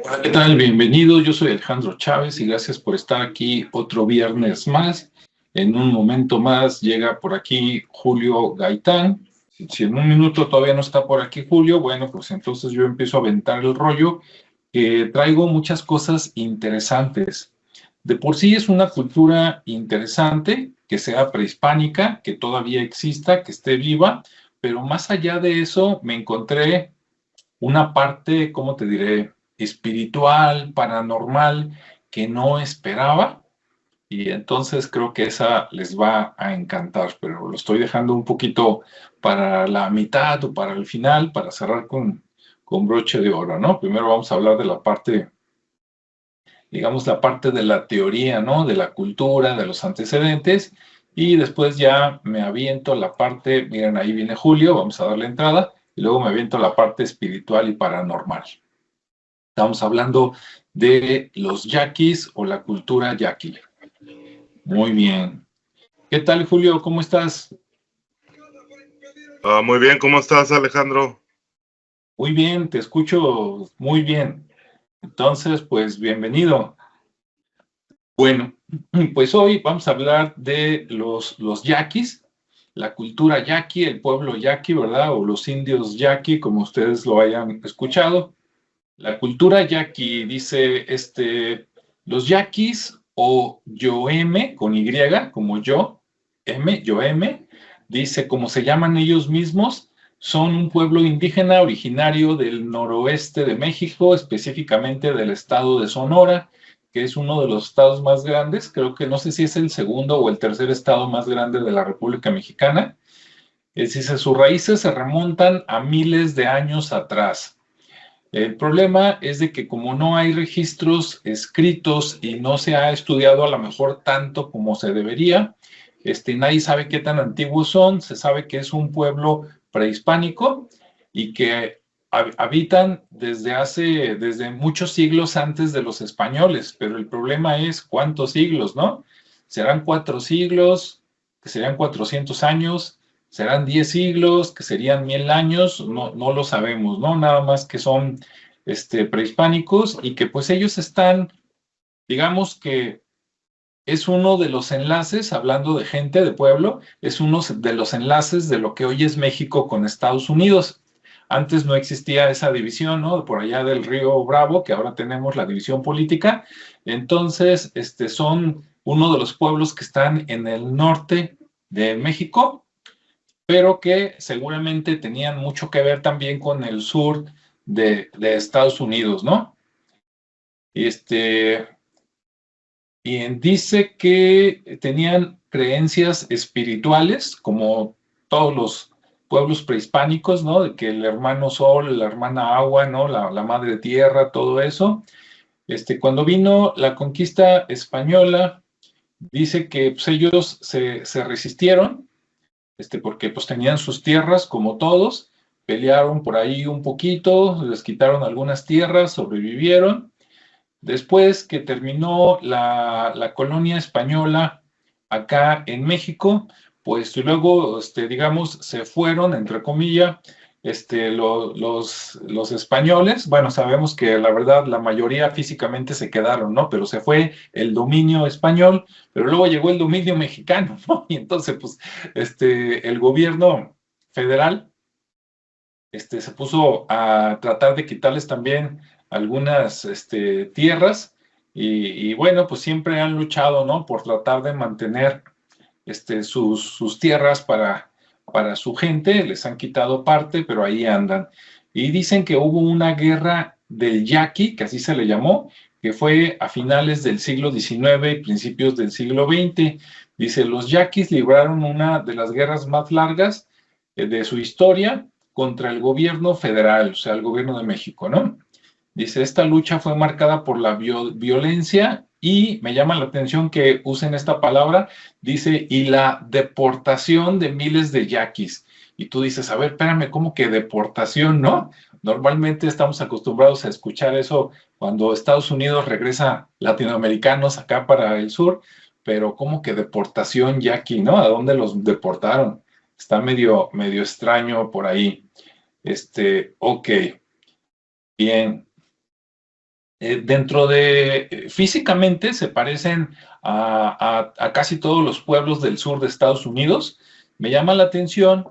Hola, ¿qué tal? Bienvenido. Yo soy Alejandro Chávez y gracias por estar aquí otro viernes más. En un momento más llega por aquí Julio Gaitán. Si en un minuto todavía no está por aquí Julio, bueno, pues entonces yo empiezo a aventar el rollo, que traigo muchas cosas interesantes. De por sí es una cultura interesante, que sea prehispánica, que todavía exista, que esté viva, pero más allá de eso me encontré una parte, ¿cómo te diré?, espiritual, paranormal, que no esperaba. Y entonces creo que esa les va a encantar, pero lo estoy dejando un poquito para la mitad o para el final, para cerrar con broche de oro, ¿no? Primero vamos a hablar de la parte, digamos, la parte de la teoría, ¿no? De la cultura, de los antecedentes, y después ya me aviento la parte, miren, ahí viene Julio, vamos a darle entrada, y luego me aviento la parte espiritual y paranormal. Estamos hablando de los yaquis o la cultura yaqui. Muy bien. ¿Qué tal, Julio? ¿Cómo estás? Muy bien, ¿cómo estás, Alejandro? Muy bien, te escucho muy bien. Entonces, pues bienvenido. Bueno, pues hoy vamos a hablar de los yaquis, la cultura yaqui, el pueblo yaqui, ¿verdad? O los indios yaqui, como ustedes lo hayan escuchado. La cultura yaqui dice, los yaquis o yoeme con Y, como yoeme, dice, como se llaman ellos mismos, son un pueblo indígena originario del noroeste de México, específicamente del estado de Sonora, que es uno de los estados más grandes, creo que no sé si es el segundo o el tercer estado más grande de la República Mexicana. Dice, sus raíces se remontan a miles de años atrás. El problema es de que como no hay registros escritos y no se ha estudiado a lo mejor tanto como se debería, nadie sabe qué tan antiguos son, se sabe que es un pueblo prehispánico y que habitan desde muchos siglos antes de los españoles, pero el problema es cuántos siglos, ¿no? ¿Serán 4 siglos, que serían 400 años? ¿Serán 10 siglos, que serían 1000 años? No, no lo sabemos, ¿no? Nada más que son prehispánicos y que pues ellos están, digamos que es uno de los enlaces, hablando de gente de pueblo, es uno de los enlaces de lo que hoy es México con Estados Unidos. Antes no existía esa división, ¿no? Por allá del río Bravo, que ahora tenemos la división política. Entonces, son uno de los pueblos que están en el norte de México, pero que seguramente tenían mucho que ver también con el sur de Estados Unidos, ¿no? Este, y dice que tenían creencias espirituales, como todos los pueblos prehispánicos, ¿no? De que el hermano sol, la hermana agua, ¿no? La madre tierra, todo eso. Cuando vino la conquista española, dice que pues, ellos se resistieron, porque pues tenían sus tierras como todos, pelearon por ahí un poquito, les quitaron algunas tierras, sobrevivieron. Después que terminó la colonia española acá en México, pues luego, digamos, se fueron, entre comillas, los españoles. Bueno, sabemos que la verdad la mayoría físicamente se quedaron, ¿no? Pero se fue el dominio español, pero luego llegó el dominio mexicano, ¿no? Y entonces, pues, el gobierno federal se puso a tratar de quitarles también algunas tierras y bueno, pues siempre han luchado, ¿no? Por tratar de mantener sus tierras para su gente, les han quitado parte, pero ahí andan. Y dicen que hubo una guerra del yaqui, que así se le llamó, que fue a finales del siglo XIX y principios del siglo XX. Dice, los yaquis libraron una de las guerras más largas de su historia contra el gobierno federal, o sea, el gobierno de México, ¿no? Dice, esta lucha fue marcada por la violencia y me llama la atención que usen esta palabra, dice, y la deportación de miles de yaquis. Y tú dices, a ver, espérame, ¿cómo que deportación, no? Normalmente estamos acostumbrados a escuchar eso cuando Estados Unidos regresa latinoamericanos acá para el sur, pero ¿cómo que deportación yaqui, no? ¿A dónde los deportaron? Está medio extraño por ahí. Ok, bien. dentro de, físicamente se parecen a casi todos los pueblos del sur de Estados Unidos. Me llama la atención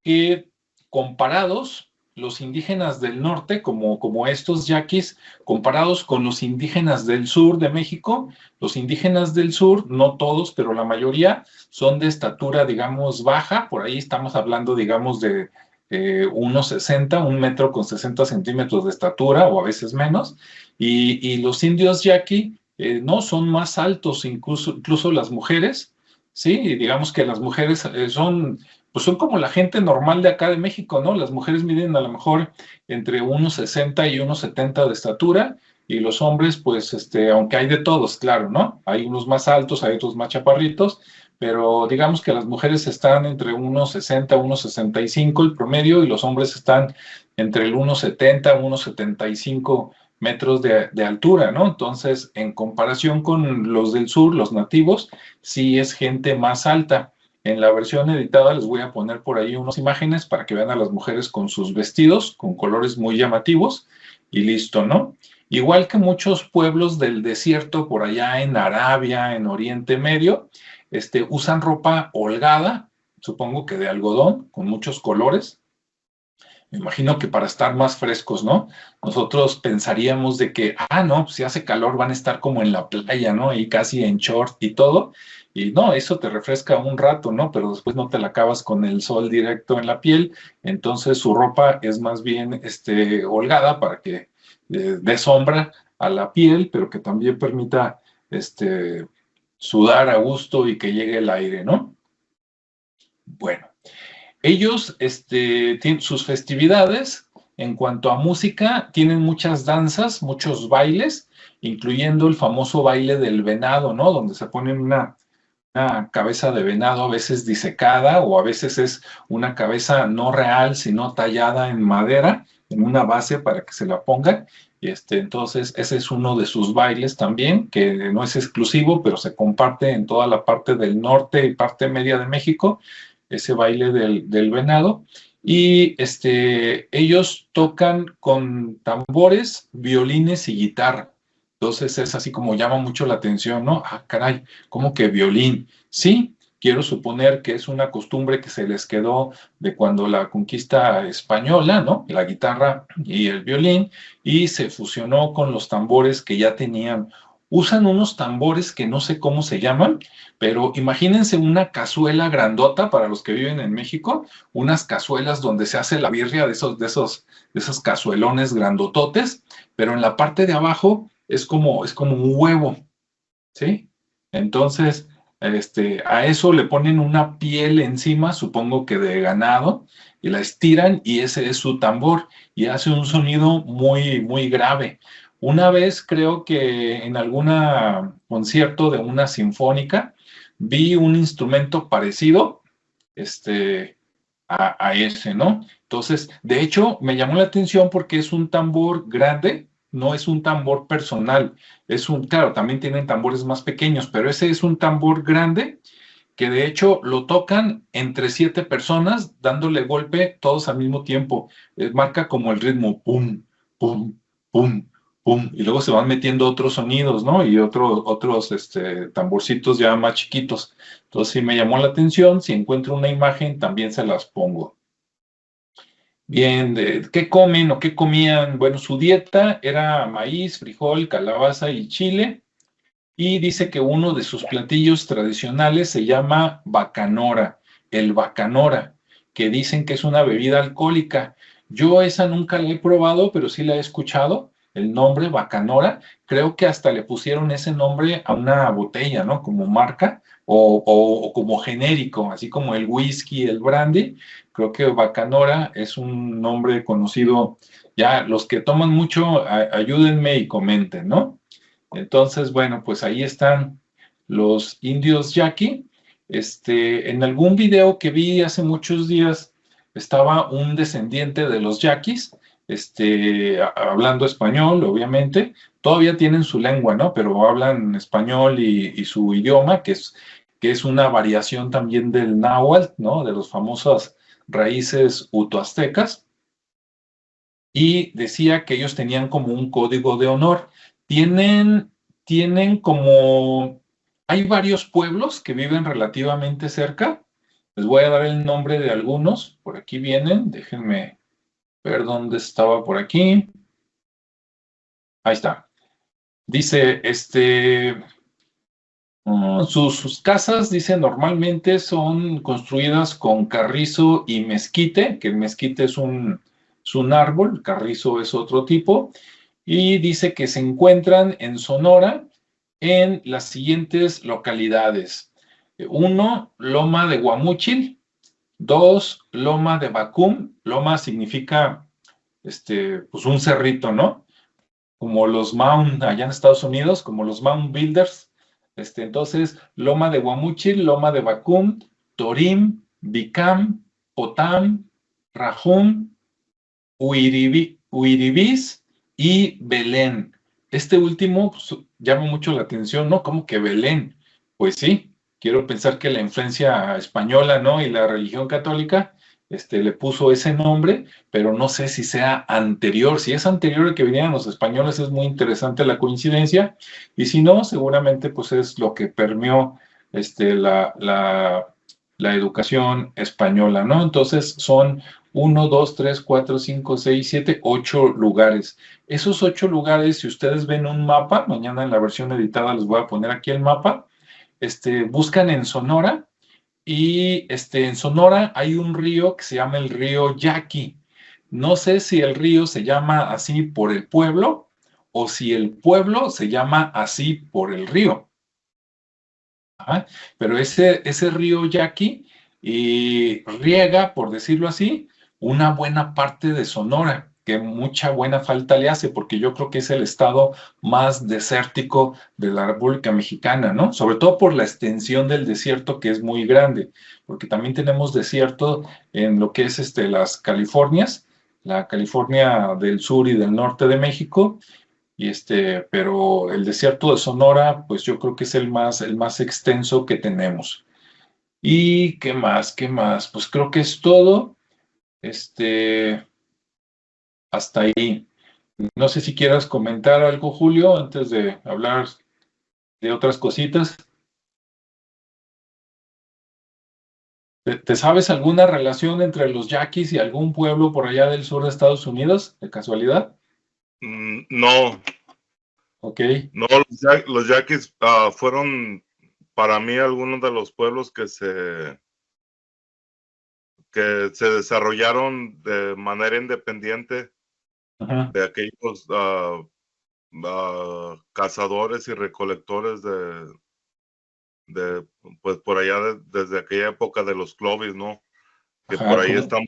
que comparados los indígenas del norte, como estos yaquis, comparados con los indígenas del sur de México, los indígenas del sur, no todos, pero la mayoría, son de estatura, digamos, baja, por ahí estamos hablando, digamos, de 1,60, 1,60 m de estatura, o a veces menos, y los indios yaqui no son más altos, incluso las mujeres, ¿sí? Y digamos que las mujeres pues son como la gente normal de acá de México, ¿no? Las mujeres miden a lo mejor entre 1,60 y 1,70 de estatura, y los hombres, pues, aunque hay de todos, claro, ¿no? Hay unos más altos, hay otros más chaparritos, pero digamos que las mujeres están entre 1,60, 1,65 el promedio, y los hombres están entre el 1,70, 1,75 metros de altura, ¿no? Entonces, en comparación con los del sur, los nativos, sí es gente más alta. En la versión editada les voy a poner por ahí unas imágenes para que vean a las mujeres con sus vestidos, con colores muy llamativos, y listo, ¿no? Igual que muchos pueblos del desierto por allá en Arabia, en Oriente Medio, usan ropa holgada, supongo que de algodón, con muchos colores. Me imagino que para estar más frescos, ¿no? Nosotros pensaríamos de que, no, pues si hace calor van a estar como en la playa, ¿no? Y casi en short y todo. Y no, eso te refresca un rato, ¿no? Pero después no te la acabas con el sol directo en la piel. Entonces su ropa es más bien holgada para que dé sombra a la piel, pero que también permita sudar a gusto y que llegue el aire, ¿no? Bueno. Ellos tienen sus festividades. En cuanto a música, tienen muchas danzas, muchos bailes, incluyendo el famoso baile del venado, ¿no? Donde se ponen una cabeza de venado a veces disecada, o a veces es una cabeza no real, sino tallada en madera, en una base para que se la pongan. Y entonces, ese es uno de sus bailes también, que no es exclusivo, pero se comparte en toda la parte del norte y parte media de México, ese baile del venado. Y ellos tocan con tambores, violines y guitarra. Entonces es así como llama mucho la atención, ¿no? Caray, ¿cómo que violín? Sí, quiero suponer que es una costumbre que se les quedó de cuando la conquista española, ¿no? La guitarra y el violín, y se fusionó con los tambores que ya tenían. Usan unos tambores que no sé cómo se llaman, pero imagínense una cazuela grandota para los que viven en México, unas cazuelas donde se hace la birria de esos cazuelones grandototes, pero en la parte de abajo es como un huevo, ¿sí? Entonces, a eso le ponen una piel encima, supongo que de ganado, y la estiran, y ese es su tambor, y hace un sonido muy, muy grave. Una vez creo que en algún concierto de una sinfónica vi un instrumento parecido, a ese, ¿no? Entonces, de hecho, me llamó la atención porque es un tambor grande, no es un tambor personal, claro, también tienen tambores más pequeños, pero ese es un tambor grande que de hecho lo tocan entre 7 personas dándole golpe todos al mismo tiempo. Marca como el ritmo, pum, pum, pum, pum, y luego se van metiendo otros sonidos, ¿no? Y otros tamborcitos ya más chiquitos. Entonces, si me llamó la atención, si encuentro una imagen, también se las pongo. Bien, ¿qué comen o qué comían? Bueno, su dieta era maíz, frijol, calabaza y chile. Y dice que uno de sus platillos tradicionales se llama bacanora, el bacanora, que dicen que es una bebida alcohólica. Yo esa nunca la he probado, pero sí la he escuchado, el nombre bacanora. Creo que hasta le pusieron ese nombre a una botella, ¿no? Como marca o como genérico, así como el whisky, el brandy. Creo que bacanora es un nombre conocido. Ya, los que toman mucho, ayúdenme y comenten, ¿no? Entonces, bueno, pues ahí están los indios yaqui. En algún video que vi hace muchos días, estaba un descendiente de los yaquis, hablando español, obviamente. Todavía tienen su lengua, ¿no? Pero hablan español y su idioma, que es una variación también del náhuatl, ¿no? De las famosas raíces utoaztecas. Y decía que ellos tenían como un código de honor. Tienen, tienen como, hay varios pueblos que viven relativamente cerca. Les voy a dar el nombre de algunos. Por aquí vienen. Déjenme ver dónde estaba por aquí. Ahí está. Dice, sus casas, dice, normalmente son construidas con carrizo y mezquite, que el mezquite es un árbol, el carrizo es otro tipo, y dice que se encuentran en Sonora en las siguientes localidades. Uno, Loma de Guamúchil. Dos, Loma de Bacum. Loma significa, pues un cerrito, ¿no? Como los Mound allá en Estados Unidos, como los Mound Builders. Entonces, Loma de Guamúchil, Loma de Bacum, Torim, Bicam, Potam, Rajum, Huiribís y Belén. Este último pues, llama mucho la atención, ¿no? ¿Cómo que Belén? Pues sí, quiero pensar que la influencia española, ¿no? Y la religión católica, le puso ese nombre, pero no sé si sea anterior. Si es anterior a que vinieran los españoles, es muy interesante la coincidencia, y si no, seguramente pues es lo que permeó la educación española, ¿no? Entonces son 1, 2, 3, 4, 5, 6, 7, 8 lugares. Esos 8 lugares, si ustedes ven un mapa, mañana en la versión editada les voy a poner aquí el mapa, buscan en Sonora y en Sonora hay un río que se llama el río Yaqui. No sé si el río se llama así por el pueblo o si el pueblo se llama así por el río. Ajá. Pero ese río Yaqui riega, por decirlo así, una buena parte de Sonora, que mucha buena falta le hace, porque yo creo que es el estado más desértico de la República Mexicana, ¿no? Sobre todo por la extensión del desierto, que es muy grande, porque también tenemos desierto en lo que es las Californias, la California del sur y del norte de México, pero el desierto de Sonora, pues yo creo que es el más extenso que tenemos. ¿Y qué más? ¿Qué más? Pues creo que es todo. Este, hasta ahí. No sé si quieras comentar algo, Julio, antes de hablar de otras cositas. ¿Te sabes alguna relación entre los yaquis y algún pueblo por allá del sur de Estados Unidos, de casualidad? No, Ok. no, los yaquis fueron para mí algunos de los pueblos que se desarrollaron de manera independiente Ajá. de aquellos cazadores y recolectores de pues por allá desde aquella época de los Clovis, ¿no? Que por Ajá, ahí como.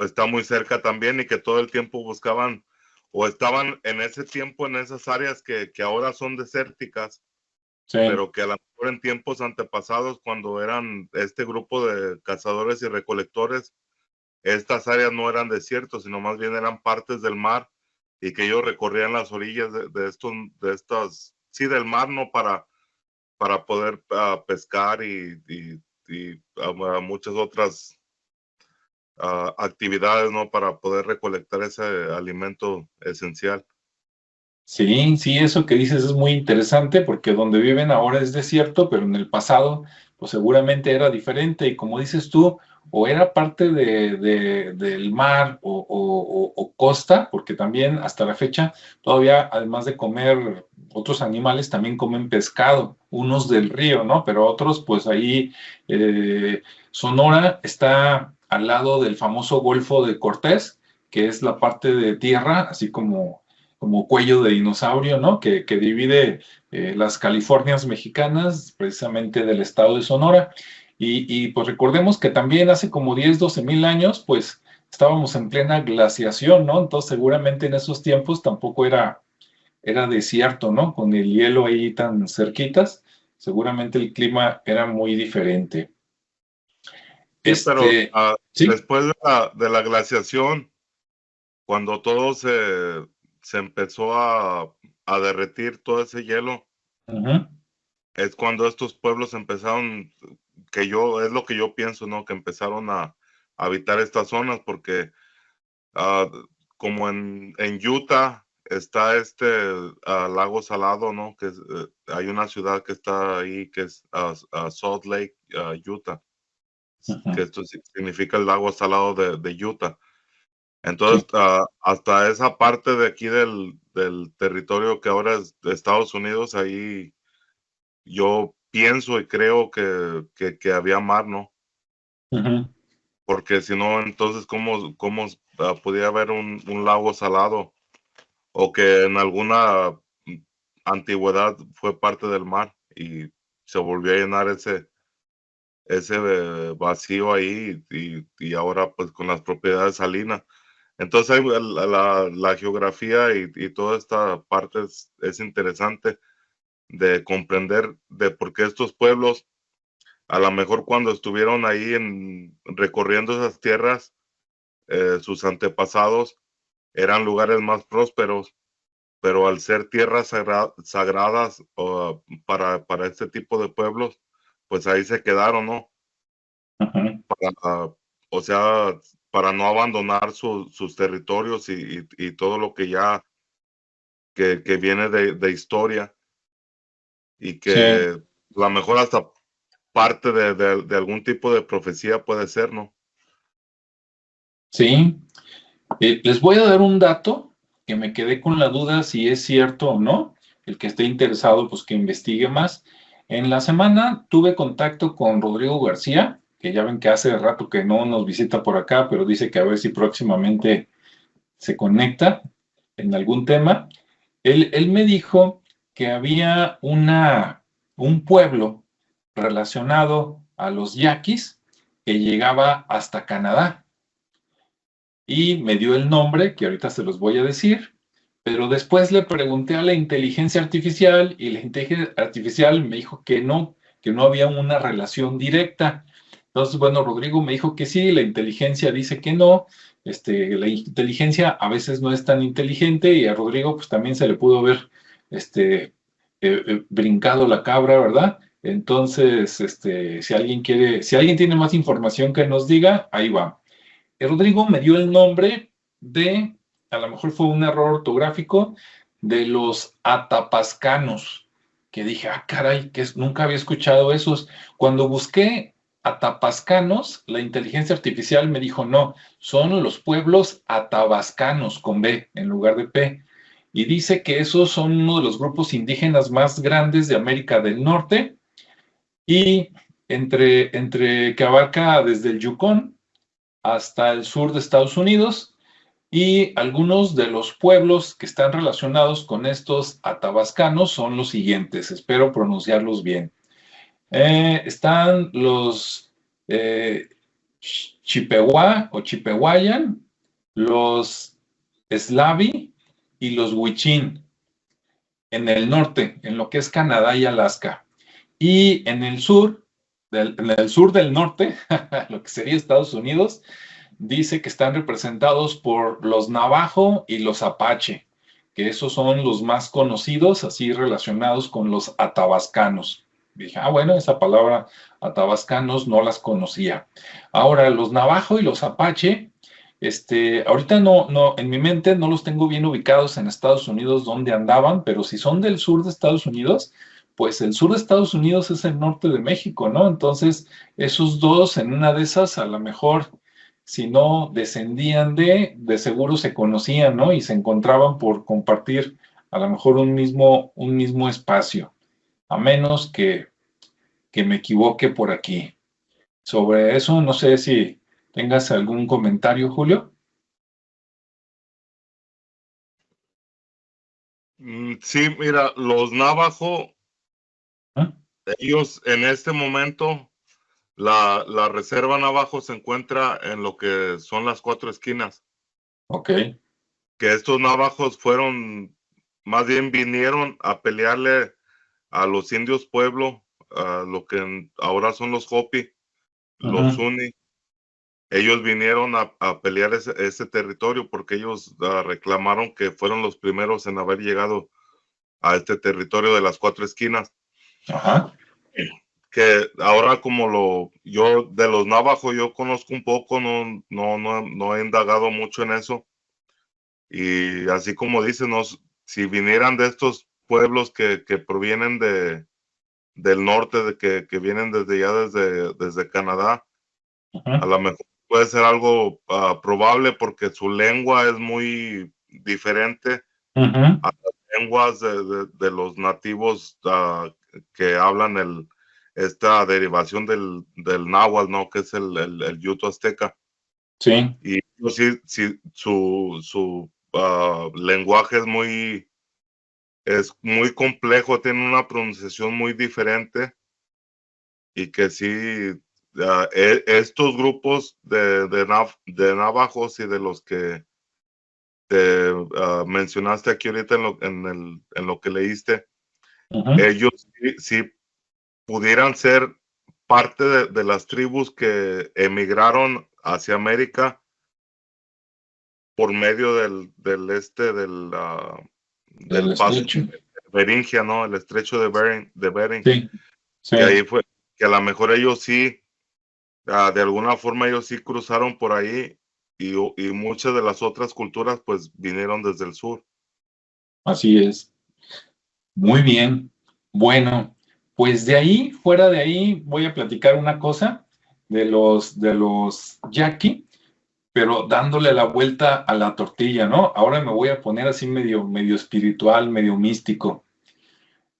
está muy cerca también y que todo el tiempo buscaban o estaban en ese tiempo en esas áreas que ahora son desérticas, Sí, pero que a lo mejor en tiempos antepasados, cuando eran este grupo de cazadores y recolectores, estas áreas no eran desiertos, sino más bien eran partes del mar y que ellos recorrían las orillas de estas, sí, del mar, ¿no? Para poder pescar y muchas otras actividades, ¿no? Para poder recolectar ese alimento esencial. sí, sí, eso que dices es muy interesante porque donde viven ahora es desierto, pero en el pasado, pues seguramente era diferente y como dices tú, o era parte del mar o costa, porque también hasta la fecha todavía, además de comer otros animales, también comen pescado, unos del río, ¿no? Pero otros, pues ahí, eh, Sonora está al lado del famoso Golfo de Cortés, que es la parte de tierra, así como cuello de dinosaurio, ¿no? Que divide las Californias mexicanas, precisamente del estado de Sonora. Pues recordemos que también hace como 10, 12 mil años, pues estábamos en plena glaciación, ¿no? Entonces seguramente en esos tiempos tampoco era desierto, ¿no? Con el hielo ahí tan cerquitas, seguramente el clima era muy diferente. Sí, pero Sí. después de la glaciación, cuando todo se empezó a derretir, todo ese hielo, Uh-huh. es cuando estos pueblos empezaron, es lo que yo pienso, ¿no? Que empezaron a habitar estas zonas, porque ah, como en Utah, está lago Salado, ¿no? Que hay una ciudad que está ahí que es Salt Lake, Utah, que esto significa el lago salado de Utah. Entonces, Sí. hasta esa parte de aquí del territorio que ahora es de Estados Unidos, ahí yo pienso y creo que había mar, ¿no? Ujú. Porque si no, entonces, ¿cómo podía haber un lago salado? O que en alguna antigüedad fue parte del mar y se volvió a llenar ese vacío ahí y ahora pues con las propiedades salinas. Entonces la geografía y toda esta parte es interesante de comprender de por qué estos pueblos, a lo mejor cuando estuvieron ahí recorriendo esas tierras, sus antepasados eran lugares más prósperos, pero al ser tierras sagradas para este tipo de pueblos, pues ahí se quedaron, ¿no? Ujú. O sea, para no abandonar sus territorios y todo lo que ya que viene de historia y Sí, que a lo mejor hasta parte de algún tipo de profecía puede ser, ¿no? sí. Les voy a dar un dato que me quedé con la duda si es cierto o no. El que esté interesado, pues que investigue más. En la semana tuve contacto con Rodrigo García, que ya ven que hace rato que no nos visita por acá, pero dice que a ver si próximamente se conecta en algún tema. Él me dijo que había un pueblo relacionado a los yaquis que llegaba hasta Canadá y me dio el nombre, que ahorita se los voy a decir, pero después le pregunté a la inteligencia artificial y la inteligencia artificial me dijo que no había una relación directa. Entonces, bueno, Rodrigo me dijo que sí, la inteligencia dice que no, la inteligencia a veces no es tan inteligente y a Rodrigo pues también se le pudo haber brincado la cabra, ¿verdad? Entonces, si alguien quiere, si alguien tiene más información que nos diga, ahí va. Rodrigo me dio el nombre de, a lo mejor fue un error ortográfico, de los atapascanos, que dije, ah, caray, nunca había escuchado esos. Cuando busqué atapascanos, la inteligencia artificial me dijo, no, son los pueblos atabascanos, con B en lugar de P. Y dice que esos son uno de los grupos indígenas más grandes de América del Norte y entre que abarca desde el Yukón hasta el sur de Estados Unidos y algunos de los pueblos que están relacionados con estos atabascanos son los siguientes, espero pronunciarlos bien. Están los Chippewa o Chippewayan, los Slavi y los Huichín en el norte, en lo que es Canadá y Alaska. Y en el sur, en el sur del norte, lo que sería Estados Unidos, dice que están representados por los Navajo y los Apache, que esos son los más conocidos, así relacionados con los atabascanos. Dije, ah, bueno, esa palabra atabascanos no las conocía. Ahora, los Navajo y los Apache, ahorita en mi mente no los tengo bien ubicados en Estados Unidos donde andaban, pero si son del sur de Estados Unidos, pues el sur de Estados Unidos es el norte de México, ¿no? Entonces, esos dos en una de esas, a lo mejor si no descendían de seguro se conocían, ¿no? Y se encontraban por compartir a lo mejor un mismo espacio, a menos que me equivoque por aquí. Sobre eso, no sé si tengas algún comentario, Julio. Sí, mira, los Navajo, ¿Ah? ellos en este momento, la reserva Navajo se encuentra en lo que son las Cuatro Esquinas, Ok. que estos navajos más bien vinieron a pelearle a los indios pueblo, a lo que ahora son los Hopi, los Ujú. Zuni. Ellos vinieron a pelear ese territorio porque ellos reclamaron que fueron los primeros en haber llegado a este territorio de las Cuatro Esquinas. Ajá. Que ahora yo de los Navajo yo conozco un poco, no he indagado mucho en eso. Y así como dicen, si vinieran de estos pueblos que provienen del norte, que vienen desde ya desde Canadá, a lo mejor puede ser algo probable porque su lengua es muy diferente a las lenguas de los nativos que hablan esta derivación del náhuatl, ¿no? Que es el yuto azteca. Sí. Y pues, sí, su lenguaje es muy complejo, tiene una pronunciación muy diferente y que sí, estos grupos de navajos y de los que te mencionaste aquí ahorita en lo que leíste, ellos sí pudieran ser parte de las tribus que emigraron hacia América por medio del paso estrecho. de Beringia, ¿no? El estrecho de Bering, Sí, sí. que ahí fue, que a lo mejor ellos sí, de alguna forma ellos sí cruzaron por ahí y muchas de las otras culturas pues vinieron desde el sur. Así es. Muy bien. Bueno, pues de ahí, fuera de ahí, voy a platicar una cosa de los yaqui, pero dándole la vuelta a la tortilla, ¿no? Ahora me voy a poner así medio espiritual, medio místico.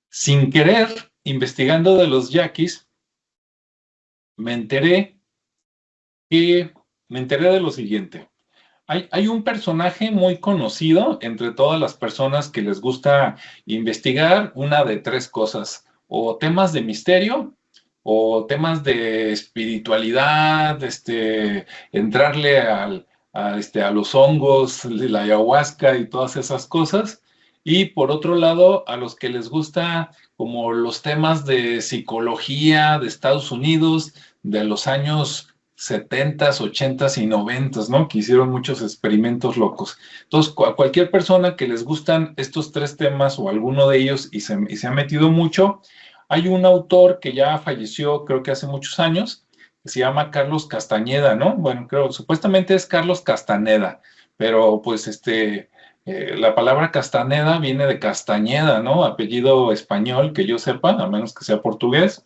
Sin querer, investigando de los yaquis, me enteré de lo siguiente. Hay un personaje muy conocido entre todas las personas que les gusta investigar una de tres cosas, o temas de misterio, o temas de espiritualidad, entrarle a los hongos, la ayahuasca y todas esas cosas, y por otro lado, a los que les gusta como los temas de psicología de Estados Unidos de los años 70s, 80s y 90s, ¿no? Que hicieron muchos experimentos locos. Entonces, a cualquier persona que les gustan estos tres temas o alguno de ellos y se ha metido mucho, hay un autor que ya falleció, creo que hace muchos años, que se llama Carlos Castañeda, ¿no? Bueno, creo, supuestamente es Carlos Castaneda, pero pues la palabra Castaneda viene de Castañeda, ¿no? Apellido español, que yo sepa, a menos que sea portugués.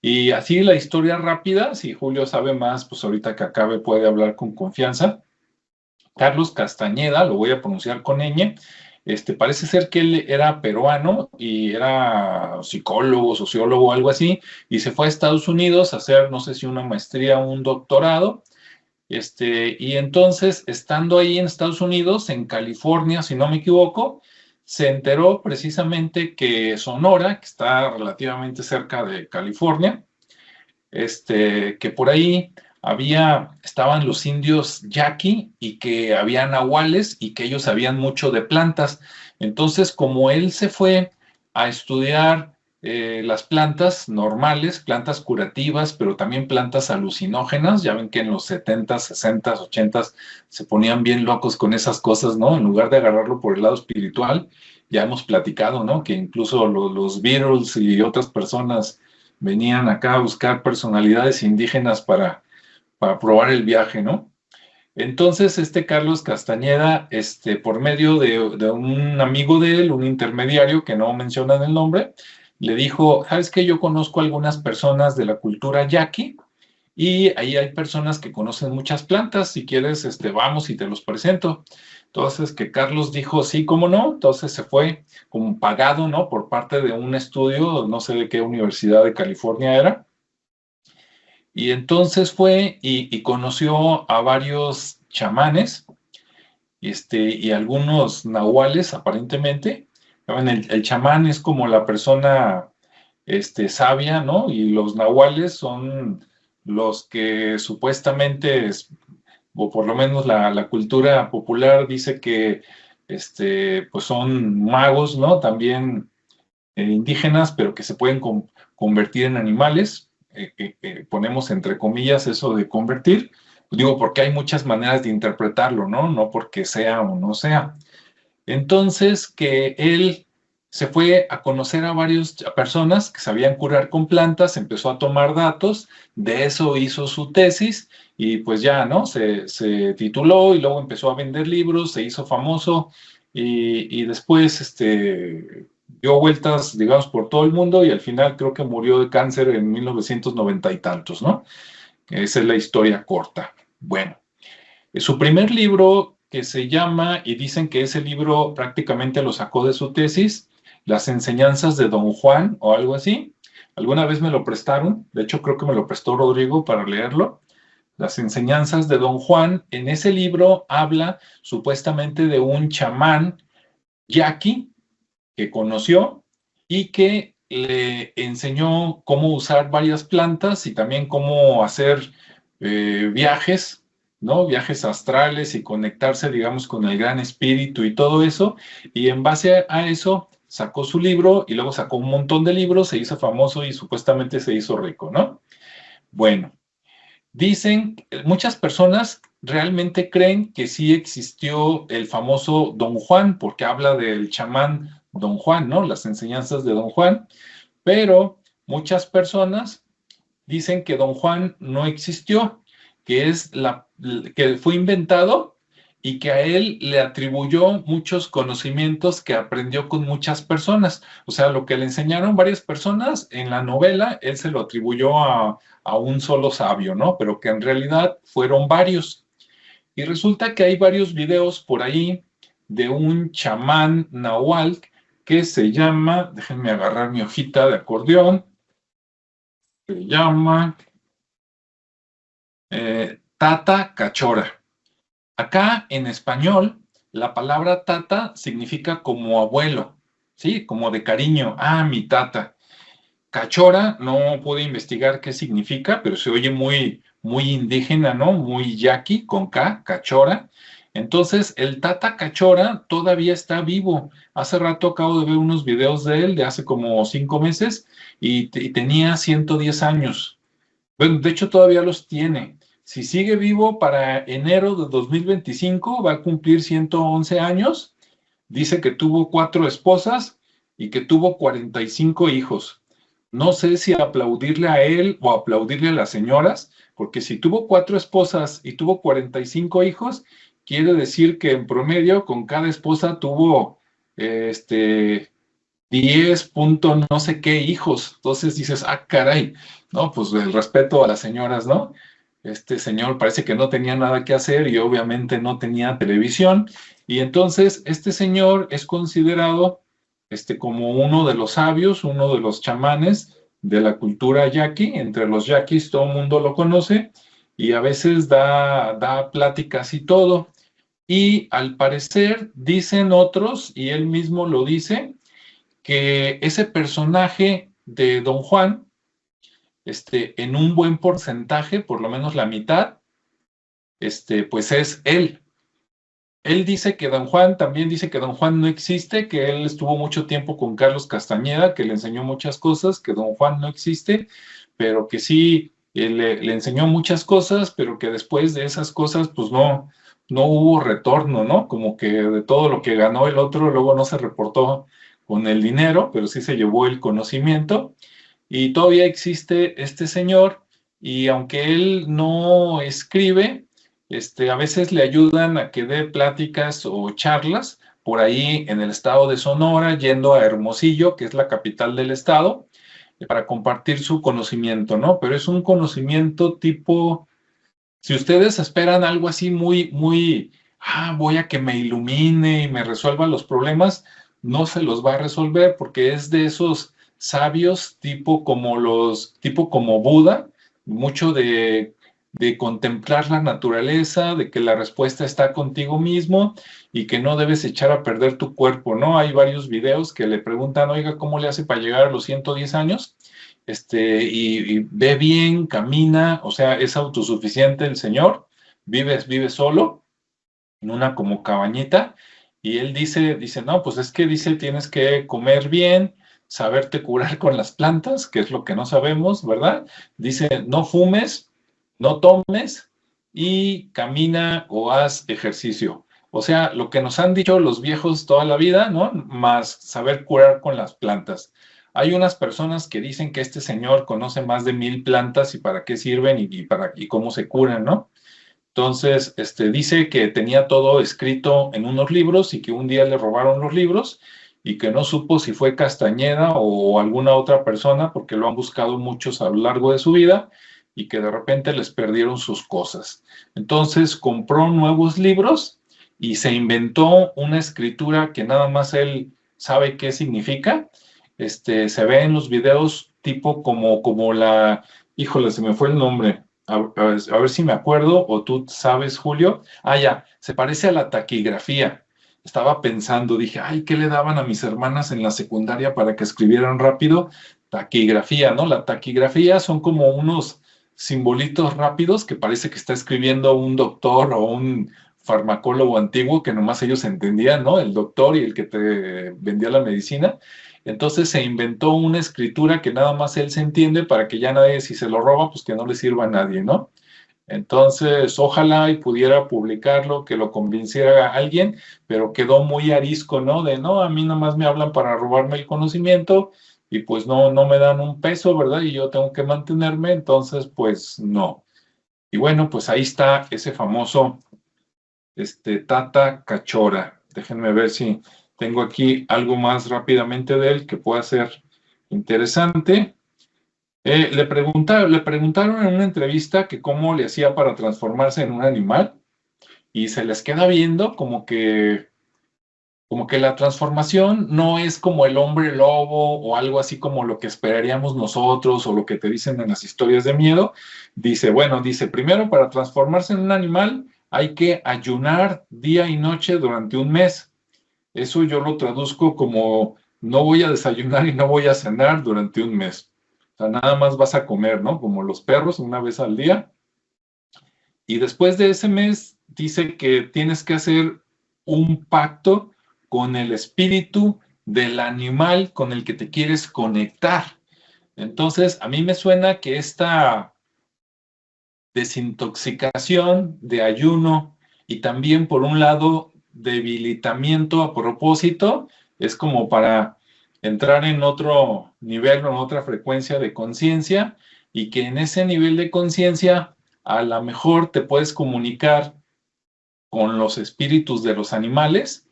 Y así la historia rápida, si Julio sabe más, pues ahorita que acabe puede hablar con confianza. Carlos Castañeda, lo voy a pronunciar con ñ, parece ser que él era peruano y era psicólogo, sociólogo, algo así, y se fue a Estados Unidos a hacer, no sé si una maestría o un doctorado, y entonces, estando ahí en Estados Unidos, en California, si no me equivoco, se enteró precisamente que Sonora, que está relativamente cerca de California, que por ahí estaban los indios yaqui y que había nahuales y que ellos sabían mucho de plantas. Entonces, como él se fue a estudiar las plantas normales, plantas curativas, pero también plantas alucinógenas, ya ven que en los 70s, 60s, 80s se ponían bien locos con esas cosas, ¿no? En lugar de agarrarlo por el lado espiritual, ya hemos platicado, ¿no? Que incluso los Beatles y otras personas venían acá a buscar personalidades indígenas para probar el viaje, ¿no? Entonces, Carlos Castañeda, por medio de un amigo de él, un intermediario que no mencionan el nombre, le dijo, ¿sabes qué? Yo conozco algunas personas de la cultura yaqui y ahí hay personas que conocen muchas plantas, si quieres, vamos y te los presento. Entonces, que Carlos dijo, sí, cómo no, entonces se fue como pagado, ¿no? Por parte de un estudio, no sé de qué universidad de California era, y entonces fue y conoció a varios chamanes, y algunos nahuales, aparentemente. ¿Saben? El chamán es como la persona sabia, ¿no? Y los nahuales son los que supuestamente, o por lo menos la cultura popular dice que pues son magos, ¿no? También indígenas, pero que se pueden convertir en animales. Ponemos entre comillas eso de convertir. Pues digo, porque hay muchas maneras de interpretarlo, ¿no? No porque sea o no sea. Entonces, que él se fue a conocer a varias personas que sabían curar con plantas, empezó a tomar datos, de eso hizo su tesis y pues ya, ¿no? Se tituló y luego empezó a vender libros, se hizo famoso y después dio vueltas, digamos, por todo el mundo y al final creo que murió de cáncer en 1990 y tantos, ¿no? Esa es la historia corta. Bueno, su primer libro que se llama, y dicen que ese libro prácticamente lo sacó de su tesis, Las enseñanzas de Don Juan o algo así. Alguna vez me lo prestaron, de hecho creo que me lo prestó Rodrigo para leerlo. Las enseñanzas de Don Juan, en ese libro habla supuestamente de un chamán yaqui que conoció y que le enseñó cómo usar varias plantas y también cómo hacer viajes, ¿no? Viajes astrales y conectarse, digamos, con el gran espíritu y todo eso. Y en base a eso sacó su libro y luego sacó un montón de libros, se hizo famoso y supuestamente se hizo rico, ¿no? Bueno, dicen, muchas personas realmente creen que sí existió el famoso Don Juan, porque habla del chamán Don Juan, ¿no? Las enseñanzas de Don Juan, pero muchas personas dicen que Don Juan no existió, que fue inventado y que a él le atribuyó muchos conocimientos que aprendió con muchas personas. O sea, lo que le enseñaron varias personas en la novela, él se lo atribuyó a un solo sabio, ¿no? Pero que en realidad fueron varios. Y resulta que hay varios videos por ahí de un chamán nahual que se llama, déjenme agarrar mi hojita de acordeón, se llama Tata Cachora. Acá en español, la palabra tata significa como abuelo, ¿sí? Como de cariño. Ah, mi tata. Cachora, no pude investigar qué significa, pero se oye muy, muy indígena, ¿no? Muy yaqui, con K, Cachora. Entonces, el Tata Cachora todavía está vivo. Hace rato acabo de ver unos videos de él de hace como 5 meses y tenía 110 años. Bueno, de hecho todavía los tiene. Si sigue vivo para enero de 2025, va a cumplir 111 años. Dice que tuvo 4 esposas y que tuvo 45 hijos. No sé si aplaudirle a él o aplaudirle a las señoras, porque si tuvo 4 esposas y tuvo 45 hijos, quiere decir que en promedio con cada esposa tuvo 10 punto no sé qué hijos. Entonces dices, ah, caray, no, pues el respeto a las señoras, ¿no? Este señor parece que no tenía nada que hacer y obviamente no tenía televisión. Y entonces este señor es considerado como uno de los sabios, uno de los chamanes de la cultura yaqui. Entre los yaquis todo el mundo lo conoce y a veces da pláticas y todo. Y al parecer dicen otros, y él mismo lo dice, que ese personaje de Don Juan, en un buen porcentaje, por lo menos la mitad, pues es él. Él dice que Don Juan, también dice que Don Juan no existe, que él estuvo mucho tiempo con Carlos Castañeda, que le enseñó muchas cosas, que Don Juan no existe, pero que sí le enseñó muchas cosas, pero que después de esas cosas, pues no hubo retorno, ¿no? Como que de todo lo que ganó el otro, luego no se reportó con el dinero, pero sí se llevó el conocimiento. Y todavía existe este señor, y aunque él no escribe, a veces le ayudan a que dé pláticas o charlas por ahí en el estado de Sonora, yendo a Hermosillo, que es la capital del estado, para compartir su conocimiento, ¿no? Pero es un conocimiento tipo, si ustedes esperan algo así muy, muy, voy a que me ilumine y me resuelva los problemas, no se los va a resolver porque es de esos sabios tipo como Buda, mucho de contemplar la naturaleza, de que la respuesta está contigo mismo y que no debes echar a perder tu cuerpo, ¿no? Hay varios videos que le preguntan, oiga, ¿cómo le hace para llegar a los 110 años? Y ve bien, camina, o sea, es autosuficiente el señor, vive solo en una como cabañita, y él dice, no, pues es que dice, tienes que comer bien, saberte curar con las plantas, que es lo que no sabemos, ¿verdad? Dice, no fumes, no tomes y camina o haz ejercicio. O sea, lo que nos han dicho los viejos toda la vida, ¿no? Más saber curar con las plantas. Hay unas personas que dicen que este señor conoce más de 1000 plantas y para qué sirven y cómo se curan, ¿no? Entonces, dice que tenía todo escrito en unos libros y que un día le robaron los libros y que no supo si fue Castañeda o alguna otra persona, porque lo han buscado muchos a lo largo de su vida y que de repente les perdieron sus cosas. Entonces compró nuevos libros y se inventó una escritura que nada más él sabe qué significa. Se ve en los videos tipo como la, híjole, se me fue el nombre. A ver si me acuerdo, o tú sabes, Julio. Ah, ya, se parece a la taquigrafía. Estaba pensando, dije, ay, ¿qué le daban a mis hermanas en la secundaria para que escribieran rápido? Taquigrafía, ¿no? La taquigrafía son como unos simbolitos rápidos que parece que está escribiendo un doctor o un farmacólogo antiguo que nomás ellos entendían, ¿no? El doctor y el que te vendía la medicina. Entonces se inventó una escritura que nada más él se entiende para que ya nadie, si se lo roba, pues que no le sirva a nadie, ¿no? Entonces, ojalá y pudiera publicarlo, que lo convenciera a alguien, pero quedó muy arisco, ¿no? De no, a mí nada más me hablan para robarme el conocimiento y pues no me dan un peso, ¿verdad? Y yo tengo que mantenerme, entonces, pues no. Y bueno, pues ahí está ese famoso Tata Cachora. Déjenme ver si tengo aquí algo más rápidamente de él que pueda ser interesante. Le preguntaron en una entrevista que cómo le hacía para transformarse en un animal y se les queda viendo como que la transformación no es como el hombre lobo o algo así como lo que esperaríamos nosotros o lo que te dicen en las historias de miedo. Dice, bueno, dice, primero para transformarse en un animal hay que ayunar día y noche durante un mes. Eso yo lo traduzco como no voy a desayunar y no voy a cenar durante un mes. O sea, nada más vas a comer, ¿no? Como los perros, una vez al día. Y después de ese mes dice que tienes que hacer un pacto con el espíritu del animal con el que te quieres conectar. Entonces, a mí me suena que esta desintoxicación de ayuno y también, por un lado, debilitamiento a propósito, es como para entrar en otro nivel, en otra frecuencia de conciencia y que en ese nivel de conciencia a lo mejor te puedes comunicar con los espíritus de los animales,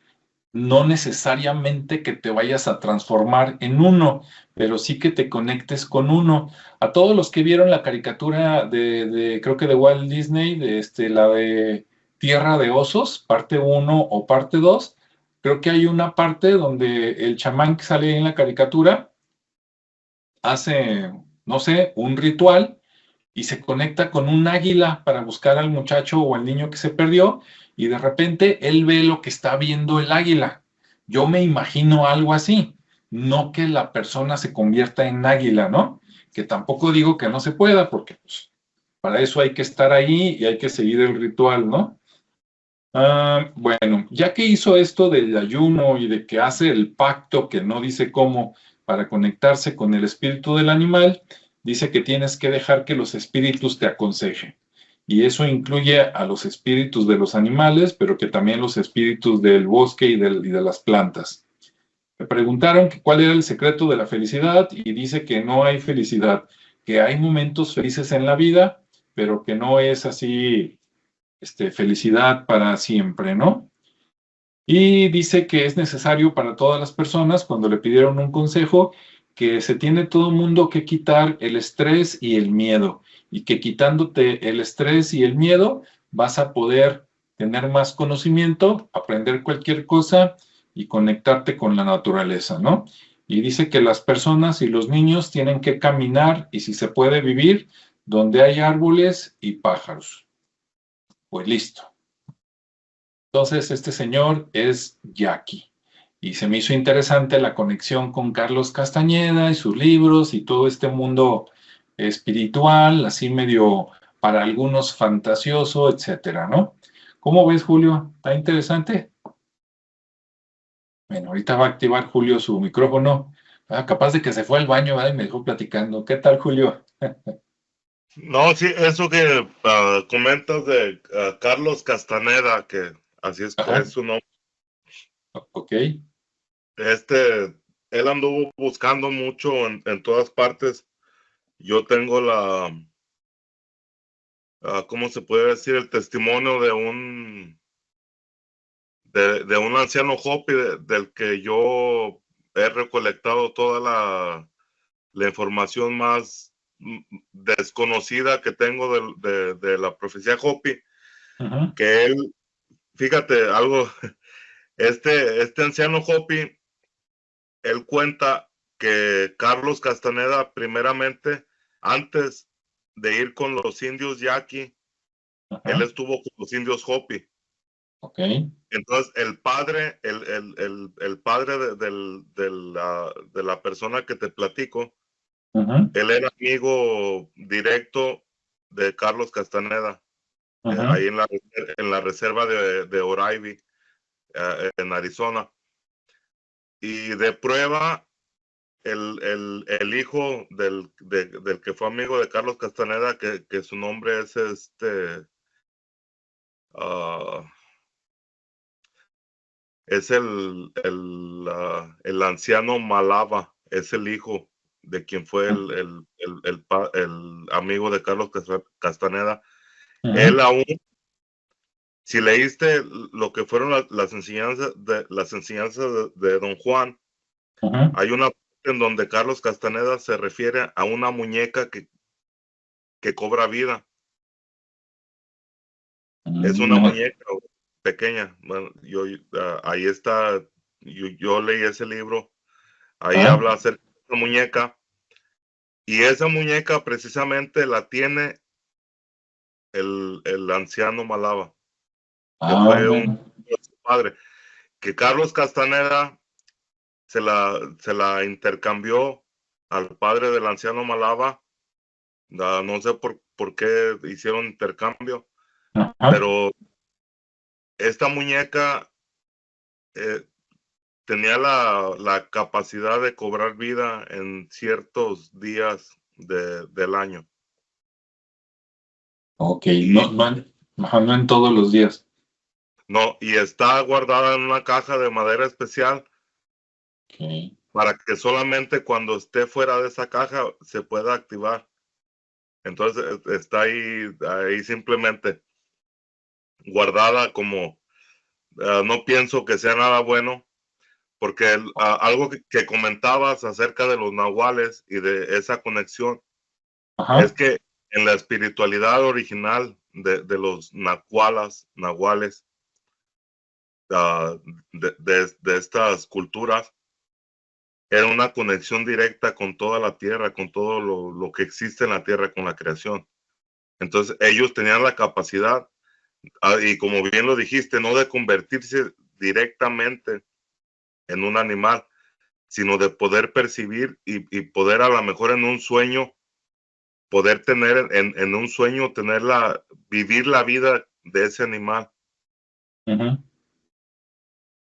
no necesariamente que te vayas a transformar en uno, pero sí que te conectes con uno. A todos los que vieron la caricatura creo que de Walt Disney, la de Tierra de Osos, parte uno o parte 2, creo que hay una parte donde el chamán que sale en la caricatura hace, no sé, un ritual y se conecta con un águila para buscar al muchacho o al niño que se perdió y de repente él ve lo que está viendo el águila. Yo me imagino algo así, no que la persona se convierta en águila, ¿no? Que tampoco digo que no se pueda, porque pues, para eso hay que estar ahí y hay que seguir el ritual, ¿no? Bueno, ya que hizo esto del ayuno y de que hace el pacto, que no dice cómo, para conectarse con el espíritu del animal, dice que tienes que dejar que los espíritus te aconsejen. Y eso incluye a los espíritus de los animales, pero que también los espíritus del bosque y de las plantas. Me preguntaron que cuál era el secreto de la felicidad y dice que no hay felicidad, que hay momentos felices en la vida, pero que no es así felicidad para siempre, ¿no? Y dice que es necesario para todas las personas, cuando le pidieron un consejo, que se tiene todo el mundo que quitar el estrés y el miedo, y que quitándote el estrés y el miedo vas a poder tener más conocimiento, aprender cualquier cosa y conectarte con la naturaleza, ¿no? Y dice que las personas y los niños tienen que caminar y si se puede vivir donde hay árboles y pájaros. Pues listo. Entonces, este señor es Jackie. Y se me hizo interesante la conexión con Carlos Castañeda y sus libros y todo este mundo espiritual, así medio para algunos fantasioso, etcétera, ¿no? ¿Cómo ves, Julio? ¿Está interesante? Bueno, ahorita va a activar Julio su micrófono. Capaz de que se fue al baño, ¿verdad? Y me dejó platicando. ¿Qué tal, Julio? No, sí, eso que comentas de Carlos Castaneda, que así Ajá, es su nombre. ok. Él anduvo buscando mucho en todas partes. Yo tengo ¿cómo se puede decir? El testimonio de un anciano Hopi del que yo he recolectado toda la información más desconocida que tengo de la profecía Hopi, que él, fíjate, algo, este anciano Hopi, él cuenta que Carlos Castaneda, primeramente, antes de ir con los indios Yaqui, él estuvo con los indios Hopi. Okay. Entonces, el padre de la persona que te platico, él era amigo directo de Carlos Castaneda, ahí en la reserva de Oraibi, en Arizona. Y de prueba, el hijo del que fue amigo de Carlos Castaneda, que su nombre es es el anciano Malava, es el hijo de quien fue el amigo de Carlos Castaneda. Él aún, si leíste lo que fueron las enseñanzas de Don Juan, hay una parte en donde Carlos Castaneda se refiere a una muñeca que cobra vida. Es una muñeca pequeña. Bueno, ahí está, yo leí ese libro, ahí habla acerca de esa muñeca, y esa muñeca precisamente la tiene el anciano Malava, que fue un padre, que Carlos Castaneda se la intercambió al padre del anciano Malava. No sé por qué hicieron intercambio, pero esta muñeca tenía la capacidad de cobrar vida en ciertos días del año. Ok, no en todos los días. No, y está guardada en una caja de madera especial, Okay. para que solamente cuando esté fuera de esa caja se pueda activar. Entonces está ahí simplemente guardada como, no pienso que sea nada bueno, porque algo que comentabas acerca de los nahuales y de esa conexión, es que en la espiritualidad original de los nahuales, de estas culturas, era una conexión directa con toda la tierra, con todo lo que existe en la tierra, con la creación. Entonces ellos tenían la capacidad, y como bien lo dijiste, no de convertirse directamente en un animal, sino de poder percibir y poder, a lo mejor en un sueño, poder tener en un sueño, vivir la vida de ese animal.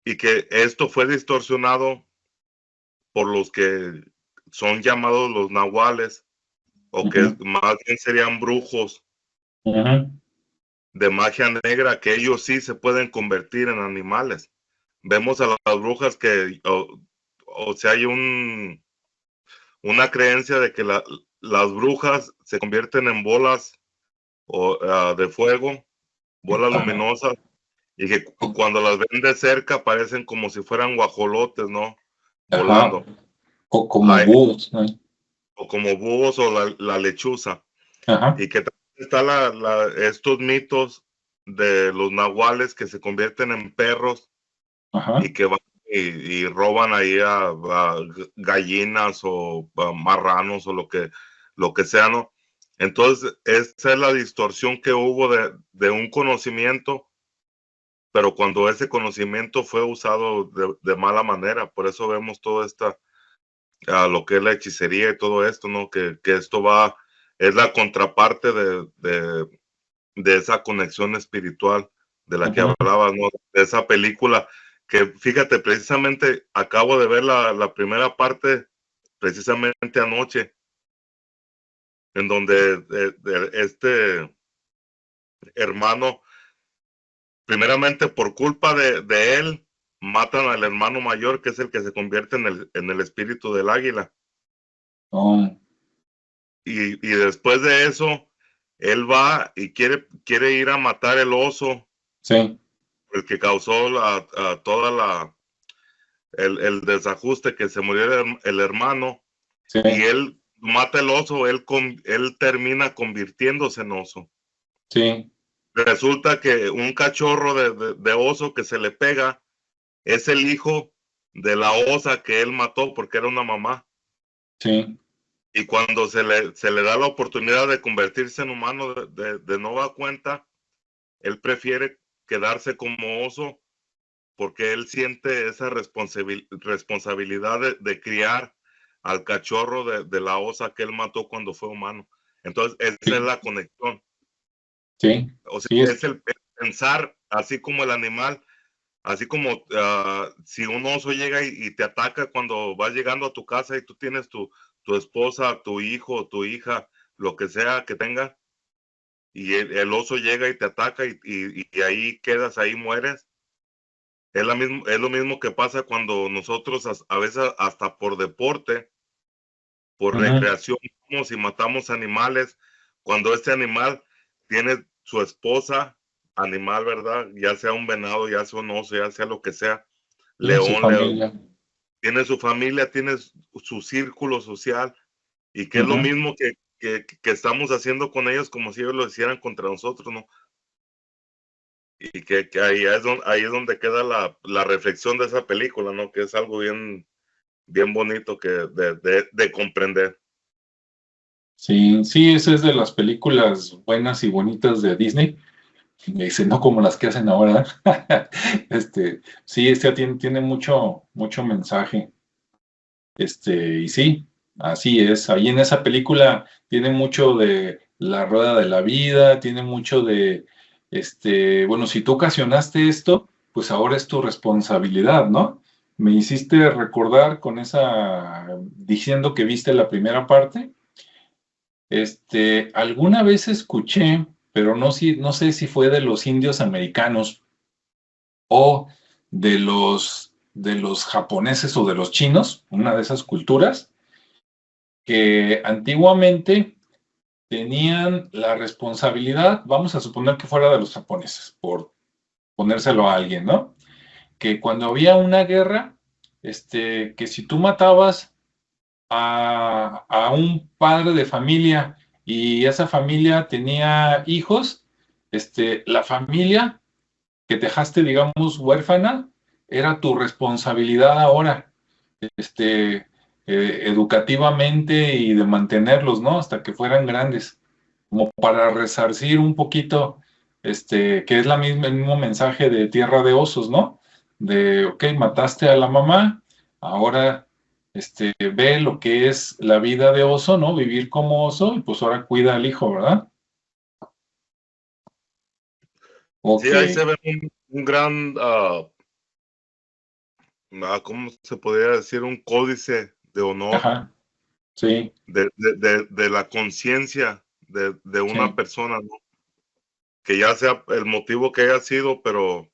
Y que esto fue distorsionado por los que son llamados los nahuales, o que más bien serían brujos de magia negra, que ellos sí se pueden convertir en animales. Vemos a las brujas que, o sea, hay una creencia de que las brujas se convierten en bolas de fuego, bolas luminosas, y que cuando las ven de cerca parecen como si fueran guajolotes, ¿no? Volando. O como búhos, ¿no? O como búhos, o la lechuza. Y que están estos mitos de los nahuales que se convierten en perros y que van y roban ahí a gallinas o a marranos o lo que sea, ¿no? Entonces, esa es la distorsión que hubo de un conocimiento, pero cuando ese conocimiento fue usado de mala manera. Por eso vemos todo lo que es la hechicería y todo esto, ¿no? Que esto es la contraparte de esa conexión espiritual de la que hablabas, ¿no? De esa película que, fíjate, precisamente acabo de ver la primera parte precisamente anoche, en donde este hermano, primeramente por culpa de él, matan al hermano mayor, que es el que se convierte en el espíritu del águila. Oh. Y después de eso, él va y quiere ir a matar el oso, Sí, el que causó el desajuste, que se murió el hermano, sí, y él mata el oso, él termina convirtiéndose en oso. sí, Resulta que un cachorro de oso que se le pega es el hijo de la osa que él mató porque era una mamá. sí, Y cuando se le da la oportunidad de convertirse en humano de nueva cuenta, él prefiere quedarse como oso porque él siente esa responsabilidad de criar al cachorro de la osa que él mató cuando fue humano. Entonces, esa es sí, la conexión. sí, O sea, sí, es el pensar así como el animal, así como si un oso llega y te ataca cuando vas llegando a tu casa y tú tienes tu esposa, tu hijo, tu hija, lo que sea que tenga, y el oso llega y te ataca y ahí quedas, ahí mueres. Es lo mismo que pasa cuando nosotros a veces hasta por deporte, por ujú, recreación, vamos y matamos animales, cuando este animal tiene su esposa, animal, ¿verdad? Ya sea un venado, ya sea un oso, ya sea lo que sea, sí, su león, familia. tiene su familia, tiene su círculo social, y que es lo Ujú. mismo que estamos haciendo con ellos como si ellos lo hicieran contra nosotros, ¿no? Y que ahí es donde queda la reflexión de esa película, ¿no? Que es algo bien bonito de comprender. Sí, sí, esa es de las películas buenas y bonitas de Disney. Me dice, no como las que hacen ahora. Sí, tiene mucho, mucho mensaje. Y sí, así es. Ahí en esa película tiene mucho de la rueda de la vida, tiene mucho de, bueno, si tú ocasionaste esto, pues ahora es tu responsabilidad, ¿no? Me hiciste recordar con diciendo que viste la primera parte. Alguna vez escuché, pero no sé si fue de los indios americanos o de los japoneses o de los chinos, una de esas culturas, que antiguamente tenían la responsabilidad, vamos a suponer que fuera de los japoneses, por ponérselo a alguien, ¿no? Que cuando había una guerra, que si tú matabas a un padre de familia y esa familia tenía hijos, la familia que te dejaste, digamos, huérfana, era tu responsabilidad ahora, educativamente y de mantenerlos, ¿no? Hasta que fueran grandes, como para resarcir un poquito, que es el mismo mensaje de Tierra de Osos, ¿no? De, ok, mataste a la mamá, ahora, ve lo que es la vida de oso, ¿no? Vivir como oso, y pues ahora cuida al hijo, ¿verdad? Sí, Ok, ahí se ve un gran, ¿cómo se podría decir? Un códice de honor, ajá, sí, de la conciencia de una sí, persona, ¿no? Que ya sea el motivo que haya sido, pero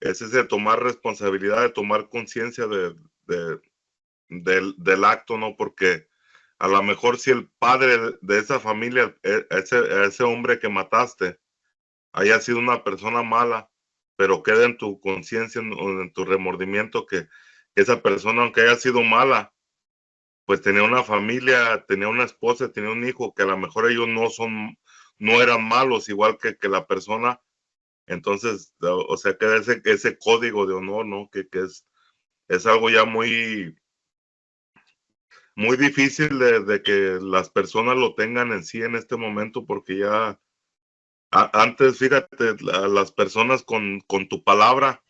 es ese tomar responsabilidad, de tomar conciencia de, del acto, ¿no? Porque a lo mejor si el padre de esa familia, ese hombre que mataste, haya sido una persona mala, pero queda en tu conciencia, en tu remordimiento, que esa persona, aunque haya sido mala, pues tenía una familia, tenía una esposa, tenía un hijo, que a lo mejor ellos no eran malos, igual que la persona. Entonces, o sea, queda ese código de honor, ¿no? Que es algo ya muy difícil de que las personas lo tengan en sí en este momento, porque ya antes, fíjate, las personas con tu palabra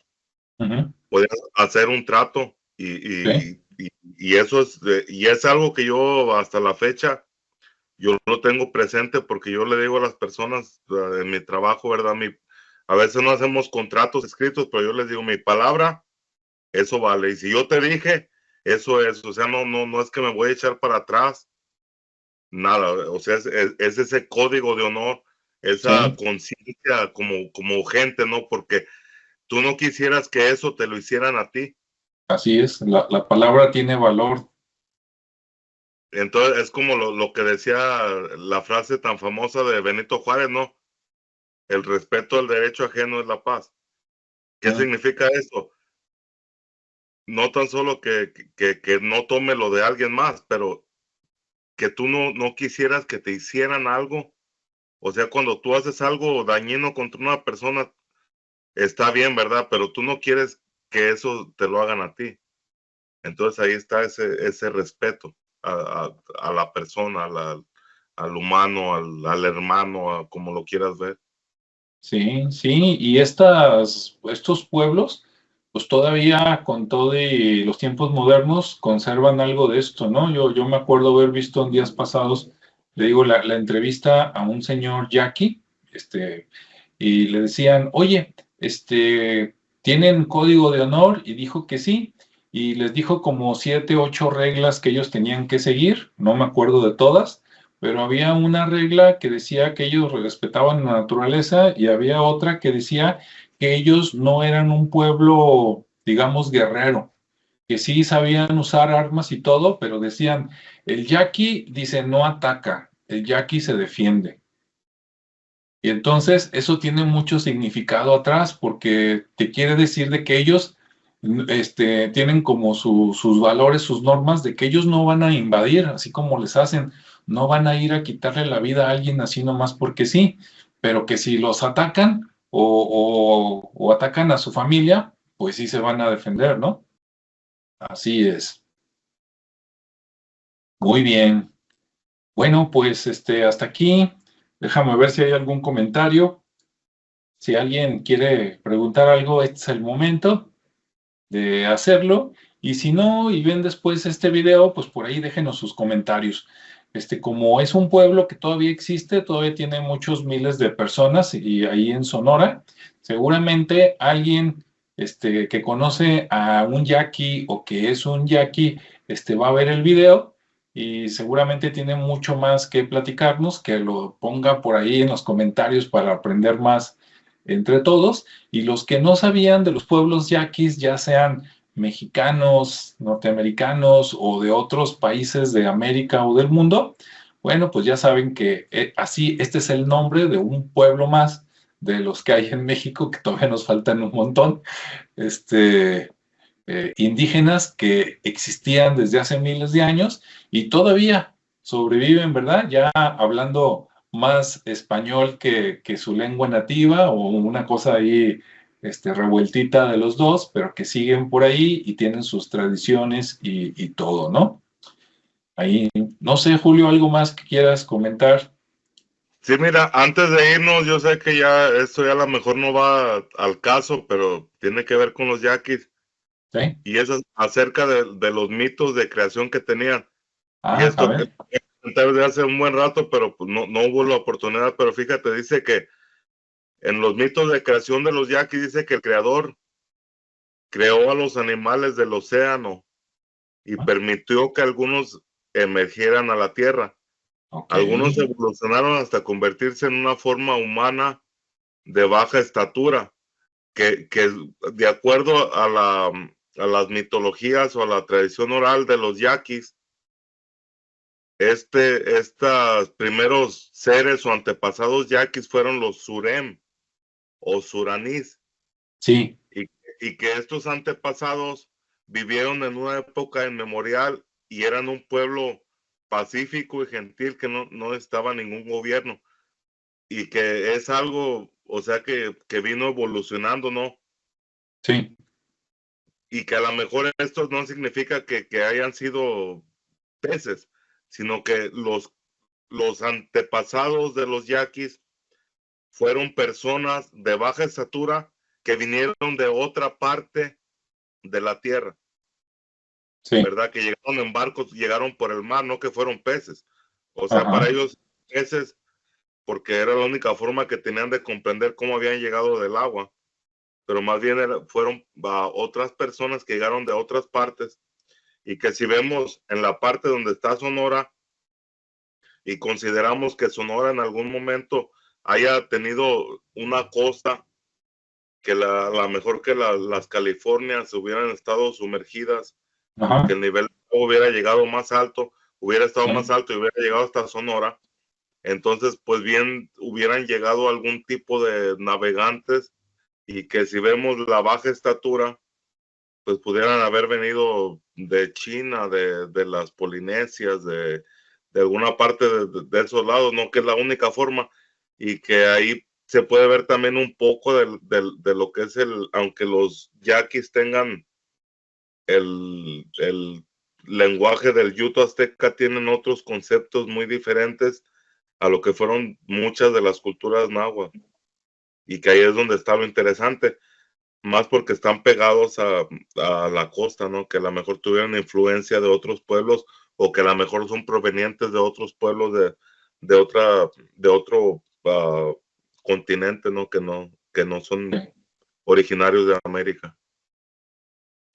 ujú, podías hacer un trato sí, y eso y es algo que yo hasta la fecha, yo lo tengo presente porque yo le digo a las personas en mi trabajo, ¿verdad? A veces no hacemos contratos escritos, pero yo les digo, mi palabra, eso vale. Y si yo te dije, eso es, o sea, no es que me voy a echar para atrás, nada, o sea, es ese código de honor, esa sí. conciencia como gente, ¿no? Porque tú no quisieras que eso te lo hicieran a ti. Así es, la palabra tiene valor. Entonces es como lo que decía la frase tan famosa de Benito Juárez, ¿no? El respeto al derecho ajeno es la paz. ¿Qué significa eso? No tan solo que no tome lo de alguien más, pero que tú no quisieras que te hicieran algo. O sea, cuando tú haces algo dañino contra una persona, está bien, ¿verdad? Pero tú no quieres que eso te lo hagan a ti. Entonces ahí está ese respeto a la persona, al humano, al hermano, a como lo quieras ver. Sí, sí, y estos pueblos, pues todavía con todo y los tiempos modernos conservan algo de esto, ¿no? Yo me acuerdo haber visto en días pasados, le digo, la entrevista a un señor Jackie, y le decían, oye, ¿tienen código de honor? Y dijo que sí, y les dijo como 7, 8 reglas que ellos tenían que seguir, no me acuerdo de todas, pero había una regla que decía que ellos respetaban la naturaleza y había otra que decía que ellos no eran un pueblo, digamos, guerrero, que sí sabían usar armas y todo, pero decían, el yaqui dice no ataca, el yaqui se defiende. Y entonces eso tiene mucho significado atrás porque te quiere decir de que ellos tienen como sus valores, sus normas, de que ellos no van a invadir, así como les hacen, no van a ir a quitarle la vida a alguien así nomás porque sí, pero que si los atacan o atacan a su familia, pues sí se van a defender, ¿no? Así es. Muy bien. Bueno, pues hasta aquí. Déjame ver si hay algún comentario. Si alguien quiere preguntar algo, este es el momento de hacerlo. Y si no, y ven después este video, pues por ahí déjenos sus comentarios. Como es un pueblo que todavía existe, todavía tiene muchos miles de personas y ahí en Sonora, seguramente alguien que conoce a un yaqui o que es un yaqui, va a ver el video y seguramente tiene mucho más que platicarnos, que lo ponga por ahí en los comentarios para aprender más entre todos. Y los que no sabían de los pueblos yaquis, ya sean mexicanos, norteamericanos o de otros países de América o del mundo, bueno, pues ya saben que así, este es el nombre de un pueblo más de los que hay en México, que todavía nos faltan un montón, indígenas que existían desde hace miles de años y todavía sobreviven, ¿verdad? Ya hablando más español que su lengua nativa o una cosa ahí revueltita de los dos, pero que siguen por ahí y tienen sus tradiciones y todo, ¿no? Ahí, no sé, Julio, algo más que quieras comentar. Sí, mira, antes de irnos, yo sé que ya esto ya a lo mejor no va al caso, pero tiene que ver con los yaquis ¿Sí? y es acerca de los mitos de creación que tenían. Y Ah, a esto ver. desde hace un buen rato, pero pues no hubo la oportunidad. Pero fíjate, dice que en los mitos de creación de los yaquis dice que el creador creó a los animales del océano y permitió que algunos emergieran a la tierra. Ok. Algunos evolucionaron hasta convertirse en una forma humana de baja estatura, que de acuerdo a las mitologías o a la tradición oral de los yaquis, estos primeros seres o antepasados yaquis fueron los surem o suranís, Sí. y, y que estos antepasados vivieron en una época inmemorial y eran un pueblo pacífico y gentil que no estaba ningún gobierno y que es algo, o sea, que vino evolucionando, ¿no? Sí. Y que a lo mejor esto no significa que hayan sido peces, sino que los antepasados de los yaquis fueron personas de baja estatura que vinieron de otra parte de la tierra, Sí. ¿verdad? Que llegaron en barcos, llegaron por el mar, no que fueron peces. O sea, para Ajá. ellos, peces, porque era la única forma que tenían de comprender cómo habían llegado del agua, pero más bien fueron a otras personas que llegaron de otras partes y que si vemos en la parte donde está Sonora y consideramos que Sonora en algún momento haya tenido una costa que la mejor que las Californias hubieran estado sumergidas o que Ajá. el nivel hubiera llegado más alto, hubiera estado Sí. más alto y hubiera llegado hasta Sonora, entonces pues bien hubieran llegado algún tipo de navegantes y que si vemos la baja estatura, pues pudieran haber venido de China, de las Polinesias, de alguna parte de esos lados, ¿no? Que es la única forma, y que ahí se puede ver también un poco de lo que es aunque los yaquis tengan el lenguaje del yuto azteca, tienen otros conceptos muy diferentes a lo que fueron muchas de las culturas náhuatl, y que ahí es donde está lo interesante, más porque están pegados a la costa, ¿no? Que a lo mejor tuvieron influencia de otros pueblos o que a lo mejor son provenientes de otros pueblos de otro continente, ¿no? Que no son originarios de América.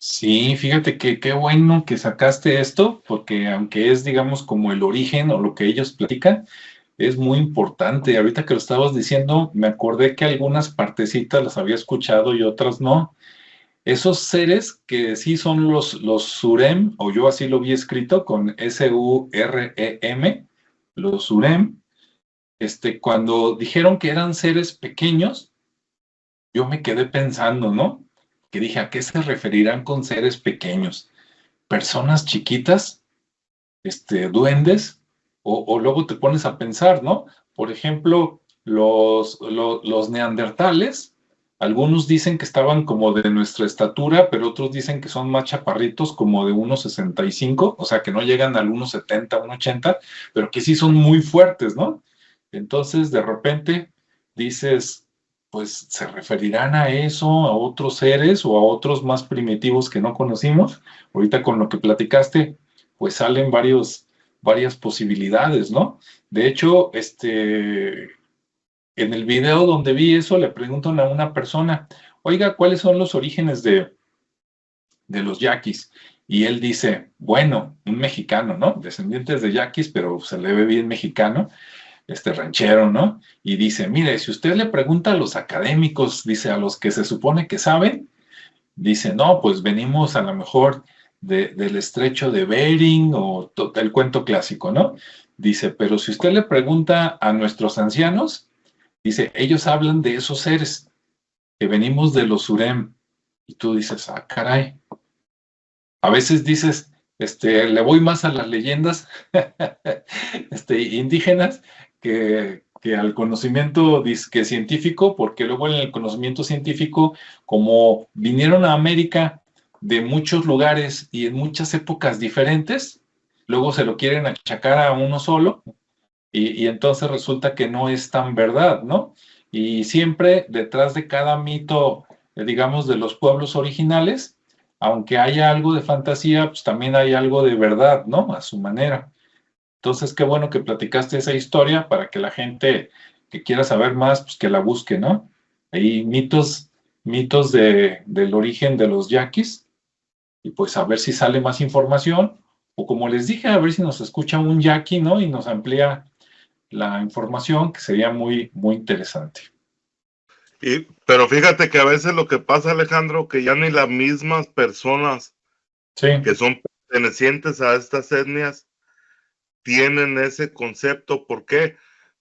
Sí, fíjate que qué bueno que sacaste esto, porque aunque es, digamos, como el origen o lo que ellos platican, es muy importante. Ahorita que lo estabas diciendo, me acordé que algunas partecitas las había escuchado y otras no. Esos seres que sí son los Surem, o yo así lo vi escrito con Surem, los Surem, cuando dijeron que eran seres pequeños, yo me quedé pensando, ¿no? Que dije, ¿a qué se referirán con seres pequeños? ¿Personas chiquitas? ¿Duendes? O luego te pones a pensar, ¿no? Por ejemplo, los neandertales, algunos dicen que estaban como de nuestra estatura, pero otros dicen que son más chaparritos, como de 1,65, o sea, que no llegan al 1,70, 1,80, pero que sí son muy fuertes, ¿no? Entonces, de repente dices, pues, ¿se referirán a eso, a otros seres o a otros más primitivos que no conocimos? Ahorita con lo que platicaste, pues salen varias posibilidades, ¿no? De hecho, en el video donde vi eso, le preguntan a una persona, oiga, ¿cuáles son los orígenes de los yaquis? Y él dice, bueno, un mexicano, ¿no? Descendientes de yaquis, pero se le ve bien mexicano, ranchero, ¿no? Y dice, mire, si usted le pregunta a los académicos, dice, a los que se supone que saben, dice, no, pues venimos a lo mejor del estrecho de Bering o el cuento clásico, ¿no? Dice, pero si usted le pregunta a nuestros ancianos, dice, ellos hablan de esos seres, que venimos de los Surem. Y tú dices, ah, caray. A veces dices, le voy más a las leyendas indígenas que al conocimiento disque científico, porque luego en el conocimiento científico, como vinieron a América de muchos lugares y en muchas épocas diferentes, luego se lo quieren achacar a uno solo y entonces resulta que no es tan verdad, ¿no? Y siempre detrás de cada mito, digamos, de los pueblos originales, aunque haya algo de fantasía, pues también hay algo de verdad, ¿no? A su manera. Entonces, qué bueno que platicaste esa historia para que la gente que quiera saber más, pues que la busque, ¿no? Hay mitos del origen de los yaquis, y pues a ver si sale más información, o como les dije, a ver si nos escucha un yaqui, ¿no? Y nos amplía la información, que sería muy, muy interesante. Pero fíjate que a veces lo que pasa, Alejandro, que ya ni las mismas personas Sí, que son pertenecientes a estas etnias tienen ese concepto. ¿Por qué?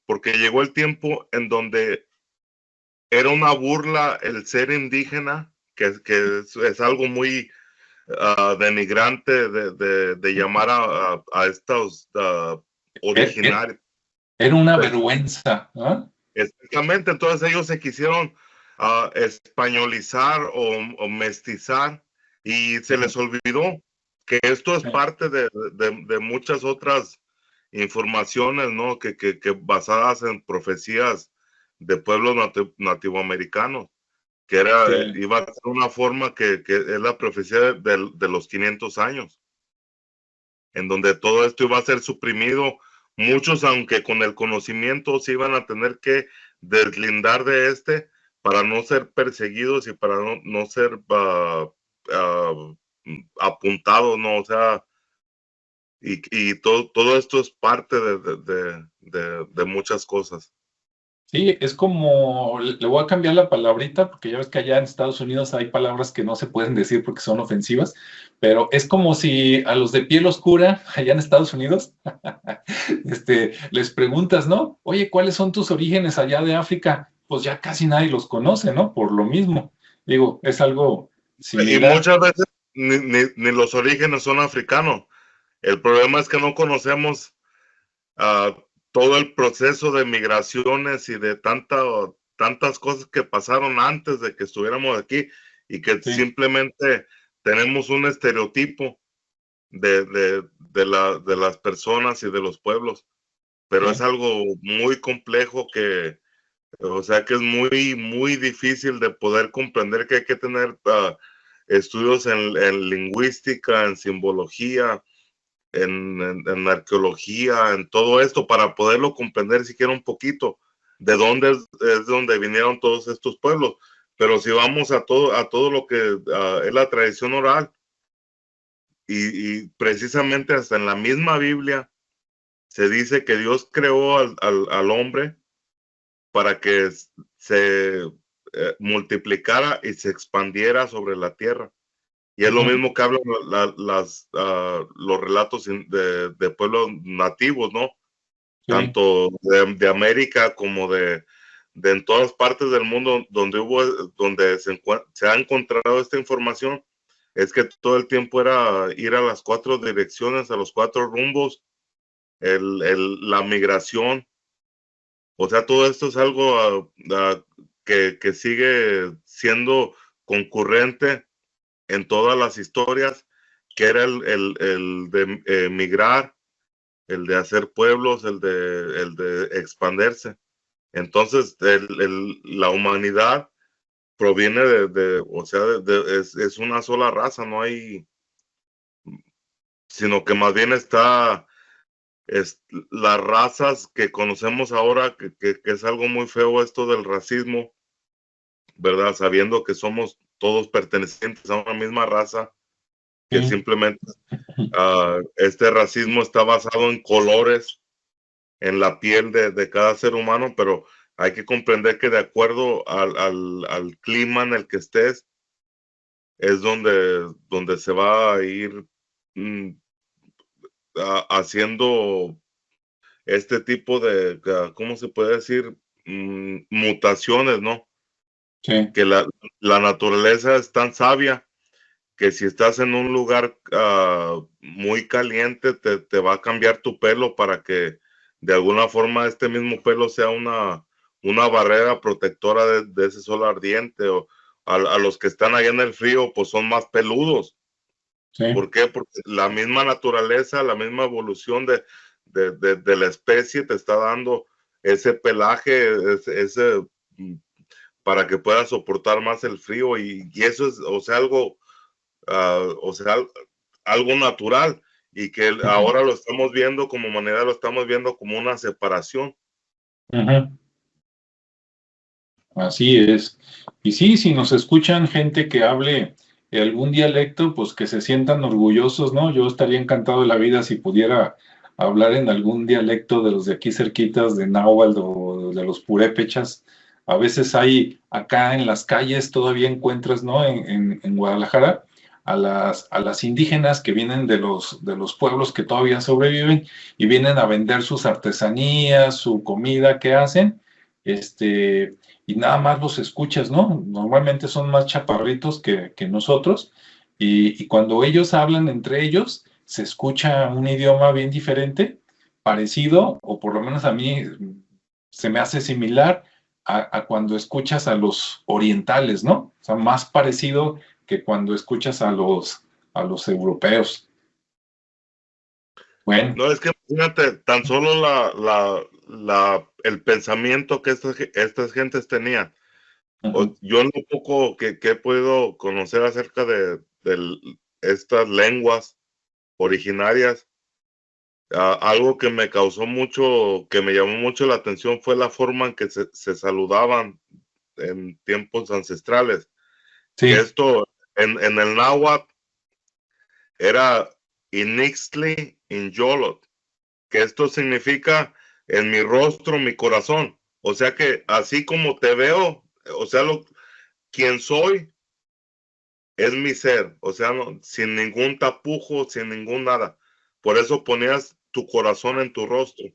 Porque llegó el tiempo en donde era una burla el ser indígena, que es algo muy denigrante de llamar a estos era, originarios. era una vergüenza, ¿no? Exactamente, entonces ellos se quisieron españolizar o mestizar y se les olvidó que esto es parte de muchas otras informaciones, ¿no? Que basadas en profecías de pueblos nativoamericanos, que Sí, iba a ser una forma que es la profecía de los 500 años, en donde todo esto iba a ser suprimido. Muchos, aunque con el conocimiento, se iban a tener que deslindar de para no ser perseguidos y para no ser apuntados, ¿no? O sea, y todo esto es parte de muchas cosas. Sí, es como, le voy a cambiar la palabrita, porque ya ves que allá en Estados Unidos hay palabras que no se pueden decir porque son ofensivas, pero es como si a los de piel oscura, allá en Estados Unidos, les preguntas, ¿no? Oye, ¿cuáles son tus orígenes allá de África? Pues ya casi nadie los conoce, ¿no? Por lo mismo. Digo, es algo Y similar. muchas veces ni los orígenes son africanos. El problema es que no conocemos todo el proceso de migraciones y de tantas cosas que pasaron antes de que estuviéramos aquí y que Sí, simplemente tenemos un estereotipo de las personas y de los pueblos, pero es sí, algo muy complejo que, o sea, que es muy difícil de poder comprender, que hay que tener estudios en lingüística, en simbología, en arqueología, en todo esto, para poderlo comprender siquiera un poquito de dónde es donde vinieron todos estos pueblos. Pero si vamos a todo lo que es la tradición oral, y precisamente hasta en la misma Biblia se dice que Dios creó al hombre para que se multiplicara y se expandiera sobre la tierra. Y es lo ujú, mismo que hablan los relatos de pueblos nativos, ¿no? sí, Tanto de América como de en todas partes del mundo donde se ha encontrado esta información, es que todo el tiempo era ir a las 4 direcciones, a los 4 rumbos, la migración. O sea, todo esto es algo que sigue siendo concurrente en todas las historias, que era el de migrar, el de hacer pueblos, el de expandirse. Entonces, la humanidad proviene o sea, es una sola raza, no hay, sino que más bien las razas que conocemos ahora, que es algo muy feo esto del racismo, ¿verdad? Sabiendo que somos todos pertenecientes a una misma raza, que sí, simplemente este racismo está basado en colores, en la piel de cada ser humano, pero hay que comprender que de acuerdo al clima en el que estés, es donde se va a ir mm, haciendo este tipo de, ¿cómo se puede decir? Mutaciones, ¿no? sí, Que la naturaleza es tan sabia que si estás en un lugar muy caliente, te va a cambiar tu pelo para que de alguna forma este mismo pelo sea una barrera protectora de ese sol ardiente, o a los que están allá en el frío, pues son más peludos. sí. ¿Por qué? Porque la misma naturaleza, la misma evolución de la especie te está dando ese pelaje, mm, para que puedas soportar más el frío, y eso es, o sea, o sea, algo natural, y que Ujú, ahora lo estamos viendo como humanidad, lo estamos viendo como una separación. ujú. Así es. Y sí, si nos escuchan gente que hable algún dialecto, pues que se sientan orgullosos, ¿no? Yo estaría encantado de la vida si pudiera hablar en algún dialecto de los de aquí cerquitas, de náhuatl o de los purépechas. A veces hay acá en las calles, todavía encuentras, ¿no? En Guadalajara, a las indígenas que vienen de los pueblos que todavía sobreviven y vienen a vender sus artesanías, su comida que hacen. Este, y nada más los escuchas, ¿no? Normalmente son más chaparritos que nosotros y cuando ellos hablan entre ellos, se escucha un idioma bien diferente, parecido, o por lo menos a mí se me hace similar a cuando escuchas a los orientales, ¿no? O sea, más parecido que cuando escuchas a los europeos. Bueno, No, es que imagínate, tan solo el pensamiento que estas gentes tenían. ujú, Yo en lo poco que he podido conocer acerca de estas lenguas originarias, algo que me causó mucho, que me llamó mucho la atención, fue la forma en que se saludaban en tiempos ancestrales. Que sí, esto en el náhuatl era Inixtli Inyolot, que esto significa en mi rostro, mi corazón. O sea que así como te veo, o sea, quien soy es mi ser, o sea, sin ningún tapujo, sin ningún nada. Por eso ponías tu corazón en tu rostro.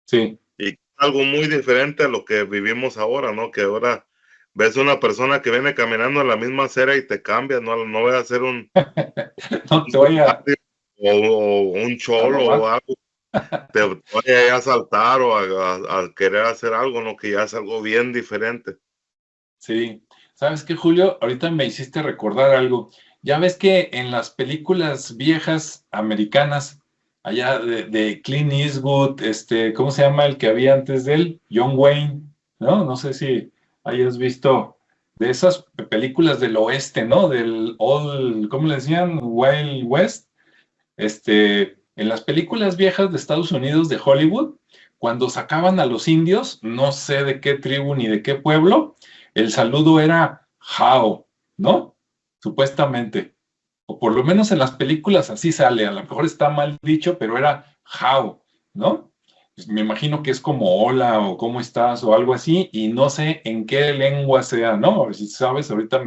Sí. Y algo muy diferente a lo que vivimos ahora, ¿no? Que ahora ves una persona que viene caminando en la misma acera y te cambia, no voy a hacer No te vaya o un a cholo o robar. algo, te vaya a saltar o a querer hacer algo, ¿no? Que ya es algo bien diferente. Sí. ¿Sabes qué, Julio? Ahorita me hiciste recordar algo. Ya ves que en las películas viejas americanas, allá de Clint Eastwood, ¿cómo se llama el que había antes de él? John Wayne, ¿no? No sé si hayas visto de esas películas del oeste, ¿no? Del old, ¿cómo le decían? Wild West. En las películas viejas de Estados Unidos, de Hollywood, cuando sacaban a los indios, no sé de qué tribu ni de qué pueblo, el saludo era how, ¿no? Supuestamente. O por lo menos en las películas así sale, a lo mejor está mal dicho, pero era how, ¿no? Pues me imagino que es como hola o cómo estás o algo así, y no sé en qué lengua sea, ¿no? A ver si sabes, ahorita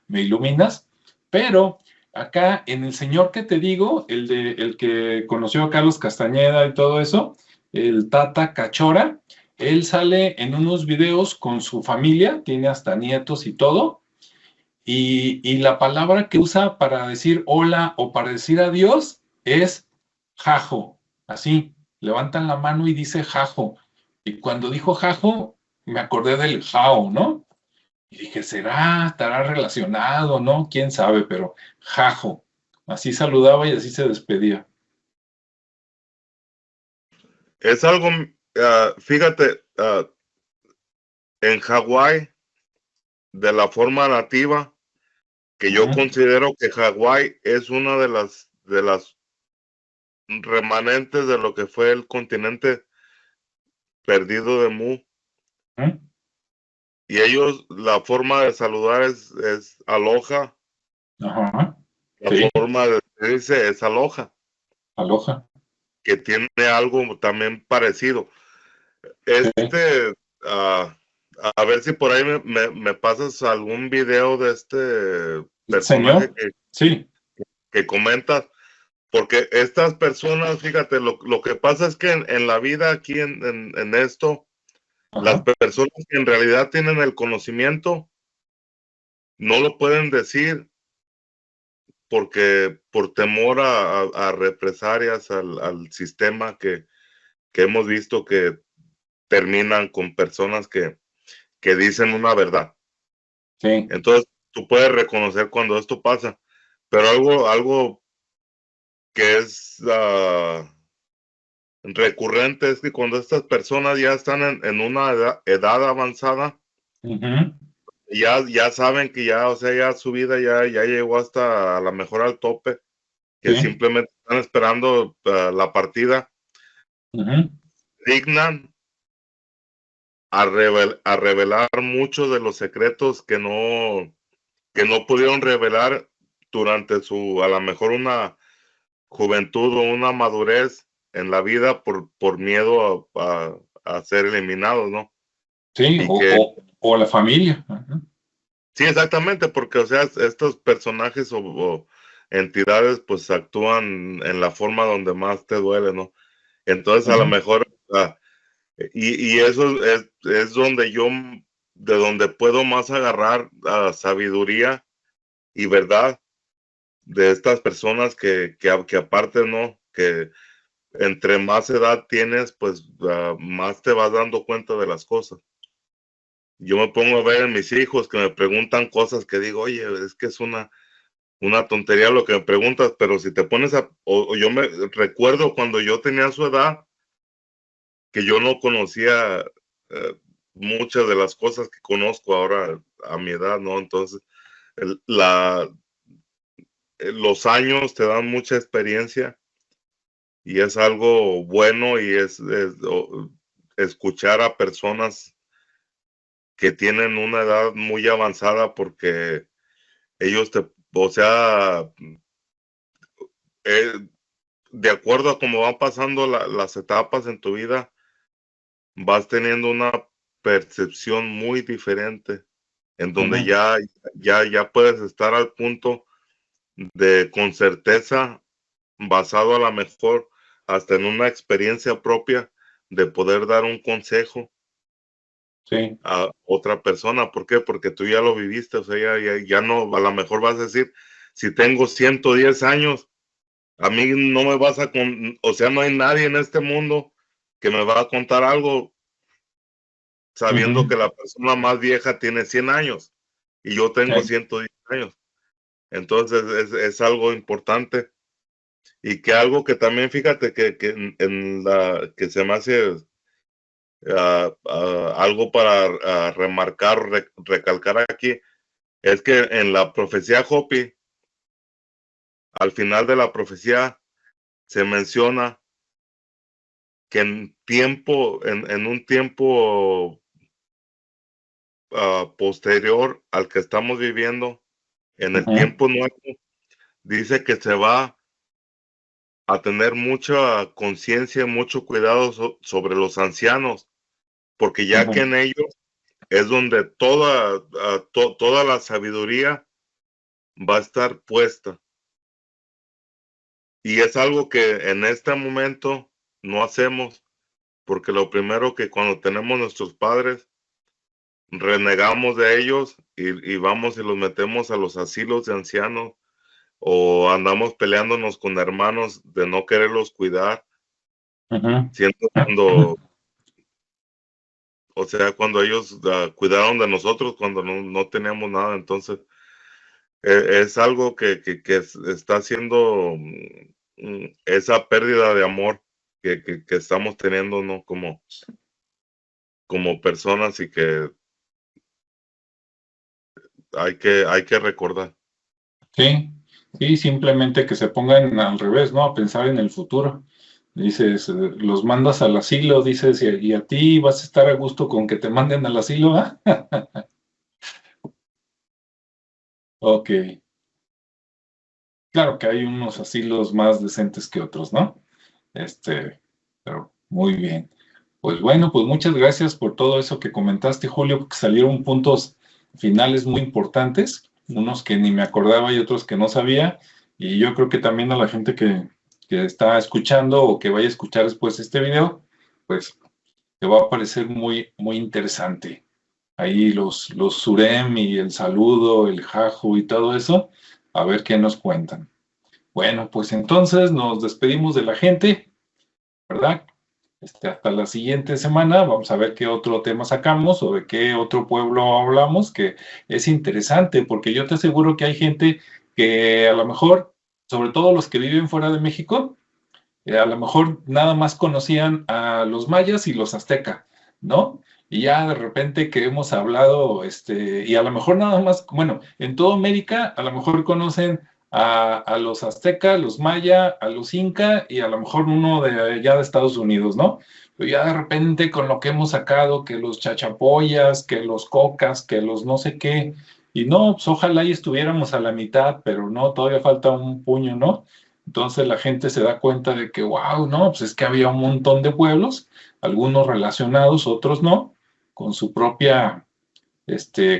me iluminas, pero acá en el señor que te digo, el que conoció a Carlos Castañeda y todo eso, el Tata Cachora, él sale en unos videos con su familia, tiene hasta nietos y todo, y la palabra que usa para decir hola o para decir adiós es jajo. Así, levantan la mano y dice jajo. Y cuando dijo jajo, me acordé del jao, ¿no? Y dije, ¿será? ¿Estará relacionado? ¿No? ¿Quién sabe? Pero jajo. Así saludaba y así se despedía. Es algo, fíjate, en Hawái, de la forma nativa, que yo Ujú, considero que Hawái es una de las remanentes de lo que fue el continente perdido de Mu. ujú. Y ellos, la forma de saludar es aloha, Ajá. la Sí, forma de decirse es aloha, aloja. que tiene algo también parecido. Sí. Ah, a ver si por ahí me pasas algún video de este personaje Señor, sí. que comentas, porque estas personas, fíjate, lo que pasa es que en la vida aquí en esto, las Ajá. personas que en realidad tienen el conocimiento no lo pueden decir porque por temor a represalias al sistema que hemos visto que terminan con personas que dicen una verdad. Sí. Entonces, tú puedes reconocer cuando esto pasa, pero algo que es recurrente es que cuando estas personas ya están en una edad avanzada, Ujú, ya saben que ya, o sea, ya su vida ya llegó hasta a lo mejor al tope, que sí. simplemente están esperando la partida, Ujú, dignan a revelar muchos de los secretos que no pudieron revelar durante a lo mejor una juventud o una madurez en la vida por miedo a ser eliminados, ¿no? sí, Y que o la familia. Ajá. sí, exactamente, porque, o sea, estos personajes o entidades, pues actúan en la forma donde más te duele, ¿no? Entonces, a lo Ujú, mejor, y eso es de donde puedo más agarrar sabiduría y verdad de estas personas que aparte, ¿no? Que entre más edad tienes, pues más te vas dando cuenta de las cosas. Yo me pongo a ver en mis hijos que me preguntan cosas que digo, oye, es que es una tontería lo que me preguntas, pero si te pones o yo me recuerdo cuando yo tenía su edad, que yo no conocía muchas de las cosas que conozco ahora a mi edad, ¿no? Entonces, el- la, los años te dan mucha experiencia y es algo bueno y escuchar a personas que tienen una edad muy avanzada porque ellos o sea, eh, de acuerdo a cómo van pasando las etapas en tu vida, vas teniendo una percepción muy diferente, en donde Ujú. ya puedes estar al punto de, con certeza, basado a lo mejor hasta en una experiencia propia, de poder dar un consejo Sí, a otra persona. ¿Por qué? Porque tú ya lo viviste, o sea, ya no, a lo mejor vas a decir, si tengo 110 años, a mí no me vas a, o sea, no hay nadie en este mundo que me va a contar algo sabiendo ujú, que la persona más vieja tiene 100 años y yo tengo sí, 110 años. Entonces es algo importante y que algo que también fíjate que en la que se me hace algo para remarcar, recalcar aquí, es que en la profecía Hopi, al final de la profecía se menciona que en un tiempo posterior al que estamos viviendo, en el ujú, tiempo nuevo, dice que se va a tener mucha conciencia, mucho cuidado sobre los ancianos, porque ya que ujú, en ellos es donde toda la sabiduría va a estar puesta. Y es algo que en este momento no hacemos, porque lo primero que cuando tenemos nuestros padres, renegamos de ellos y vamos y los metemos a los asilos de ancianos o andamos peleándonos con hermanos de no quererlos cuidar, ujú. siendo cuando, o sea, cuando ellos cuidaron de nosotros cuando no teníamos nada. Entonces, es algo que está haciendo esa pérdida de amor que estamos teniendo, ¿no? Como personas y que hay que recordar. Sí, sí, simplemente que se pongan al revés, ¿no? A pensar en el futuro. Dices, los mandas al asilo, dices, y a ti vas a estar a gusto con que te manden al asilo, ¿ah? Ok, claro que hay unos asilos más decentes que otros, ¿no? Pero muy bien. Pues bueno, pues muchas gracias por todo eso que comentaste, Julio, porque salieron puntos finales muy importantes, unos que ni me acordaba y otros que no sabía, y yo creo que también a la gente que está escuchando o que vaya a escuchar después este video, pues te va a parecer muy, muy interesante. Ahí los surem y el saludo, el jaju y todo eso, a ver qué nos cuentan. Bueno, pues entonces nos despedimos de la gente, ¿verdad? Hasta la siguiente semana, vamos a ver qué otro tema sacamos o de qué otro pueblo hablamos, que es interesante, porque yo te aseguro que hay gente que a lo mejor, sobre todo los que viven fuera de México, a lo mejor nada más conocían a los mayas y los aztecas, ¿no? Y ya de repente que hemos hablado, y a lo mejor nada más, bueno, en toda América a lo mejor conocen a los aztecas, los mayas, a los incas y a lo mejor uno de allá de Estados Unidos, ¿no? Pero ya de repente con lo que hemos sacado, que los chachapoyas, que los cocas, que los no sé qué, y no, pues ojalá y estuviéramos a la mitad, pero no, todavía falta un puño, ¿no? Entonces la gente se da cuenta de que, wow, no, pues es que había un montón de pueblos, algunos relacionados, otros no, con su propia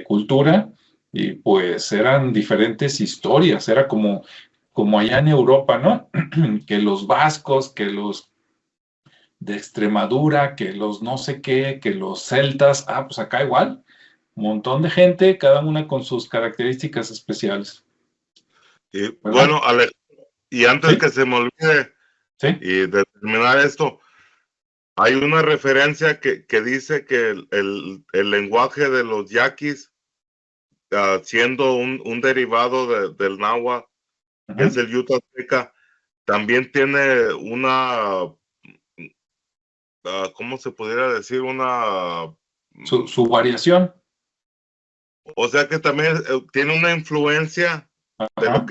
cultura, y pues eran diferentes historias, era como allá en Europa, ¿no? Que los vascos, que los de Extremadura, que los no sé qué, que los celtas, pues acá igual, un montón de gente, cada una con sus características especiales, Y ¿verdad? bueno, Alex, y antes Sí, que se me olvide sí. y de terminar esto, hay una referencia que dice que el lenguaje de los yaquis, siendo un derivado del náhuatl, que es Ujú. el yucateca, también tiene una, ¿cómo se pudiera decir? Su variación. O sea que también tiene una influencia de Ajá.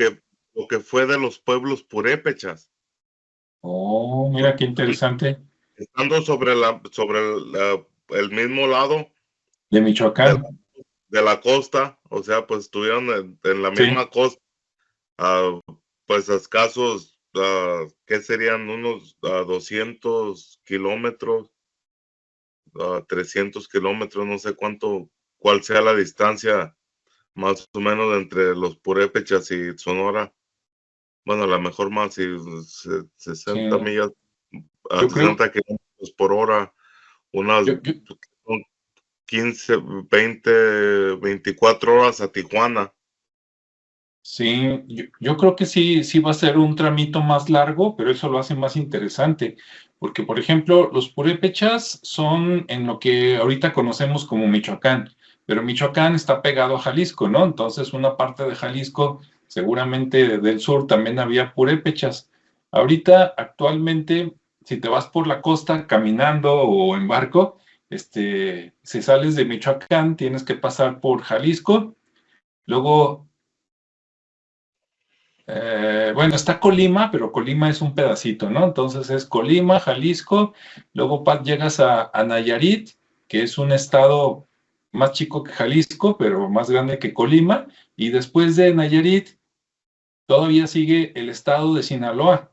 lo que fue de los pueblos purépechas. Oh, mira qué interesante. Estando sobre el mismo lado De de la, Michoacán. de la costa, o sea, pues estuvieron en la Sí, misma costa, ah, pues escasos, ¿qué serían? Unos 200 kilómetros 300 kilómetros, no sé cuál sea la distancia más o menos entre los purépechas y Sonora. Bueno, a lo mejor más, si 60 Sí, millas a yo creo, 60 kilómetros por hora, unas yo, yo, 15, 20, 24 horas a Tijuana. sí, yo creo que sí va a ser un tramito más largo, pero eso lo hace más interesante, porque por ejemplo, los purépechas son en lo que ahorita conocemos como Michoacán, pero Michoacán está pegado a Jalisco, ¿no? Entonces una parte de Jalisco, seguramente del sur también había purépechas. Ahorita, actualmente, si te vas por la costa caminando o en barco, si sales de Michoacán, tienes que pasar por Jalisco, luego bueno, está Colima, pero Colima es un pedacito, ¿no? Entonces es Colima, Jalisco, luego llegas a Nayarit, que es un estado más chico que Jalisco, pero más grande que Colima, y después de Nayarit todavía sigue el estado de Sinaloa,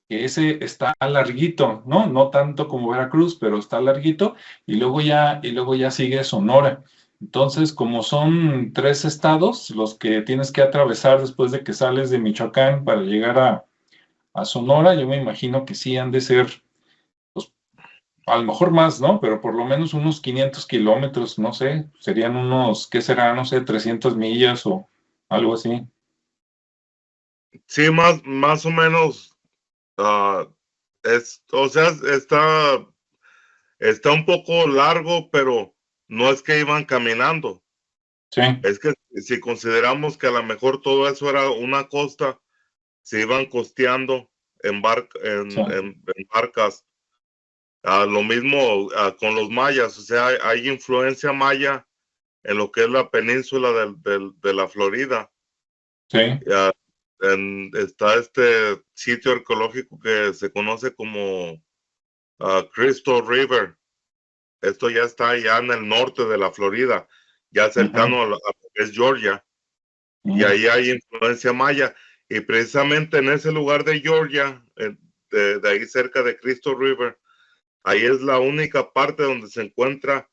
que ese está larguito, ¿no? No tanto como Veracruz, pero está larguito, y luego ya sigue Sonora. Entonces, como son 3 estados los que tienes que atravesar después de que sales de Michoacán para llegar a Sonora, yo me imagino que sí han de ser, pues, a lo mejor más, ¿no? Pero por lo menos unos 500 kilómetros, no sé, serían unos, ¿qué será? No sé, 300 millas o algo así. Sí, más o menos, ah, o sea, está un poco largo, pero no es que iban caminando. Sí, Es que si consideramos que a lo mejor todo eso era una costa, se iban costeando sí. en barcas. Lo mismo con los mayas, o sea, hay influencia maya en lo que es la península de la Florida. Sí, Ah, está este sitio arqueológico que se conoce como Crystal River. Esto ya está ya en el norte de la Florida, ya ujú, cercano a lo que es Georgia, y ujú, ahí hay influencia maya. Y precisamente en ese lugar de Georgia, de ahí cerca de Crystal River, ahí es la única parte donde se encuentra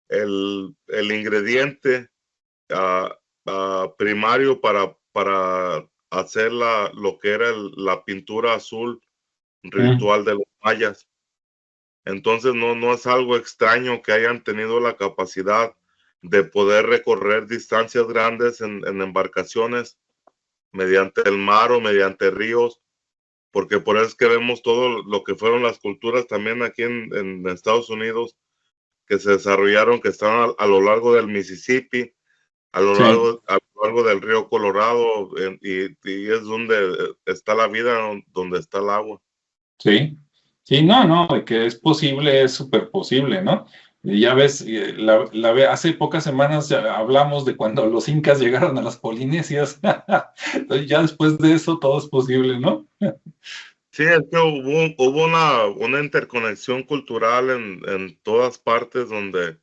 el ingrediente primario para hacer lo que era la pintura azul ujú. ritual de los mayas. Entonces no es algo extraño que hayan tenido la capacidad de poder recorrer distancias grandes en embarcaciones mediante el mar o mediante ríos, porque por eso es que vemos todo lo que fueron las culturas también aquí en Estados Unidos, que se desarrollaron, que están a lo largo del Mississippi, Sí, a lo largo del río Colorado, y es donde está la vida, donde está el agua. sí, sí, no, de que es posible, es súper posible, ¿no? Y ya ves, hace pocas semanas ya hablamos de cuando los incas llegaron a las Polinesias. Entonces ya después de eso todo es posible, ¿no? Sí, es que hubo una interconexión cultural en todas partes donde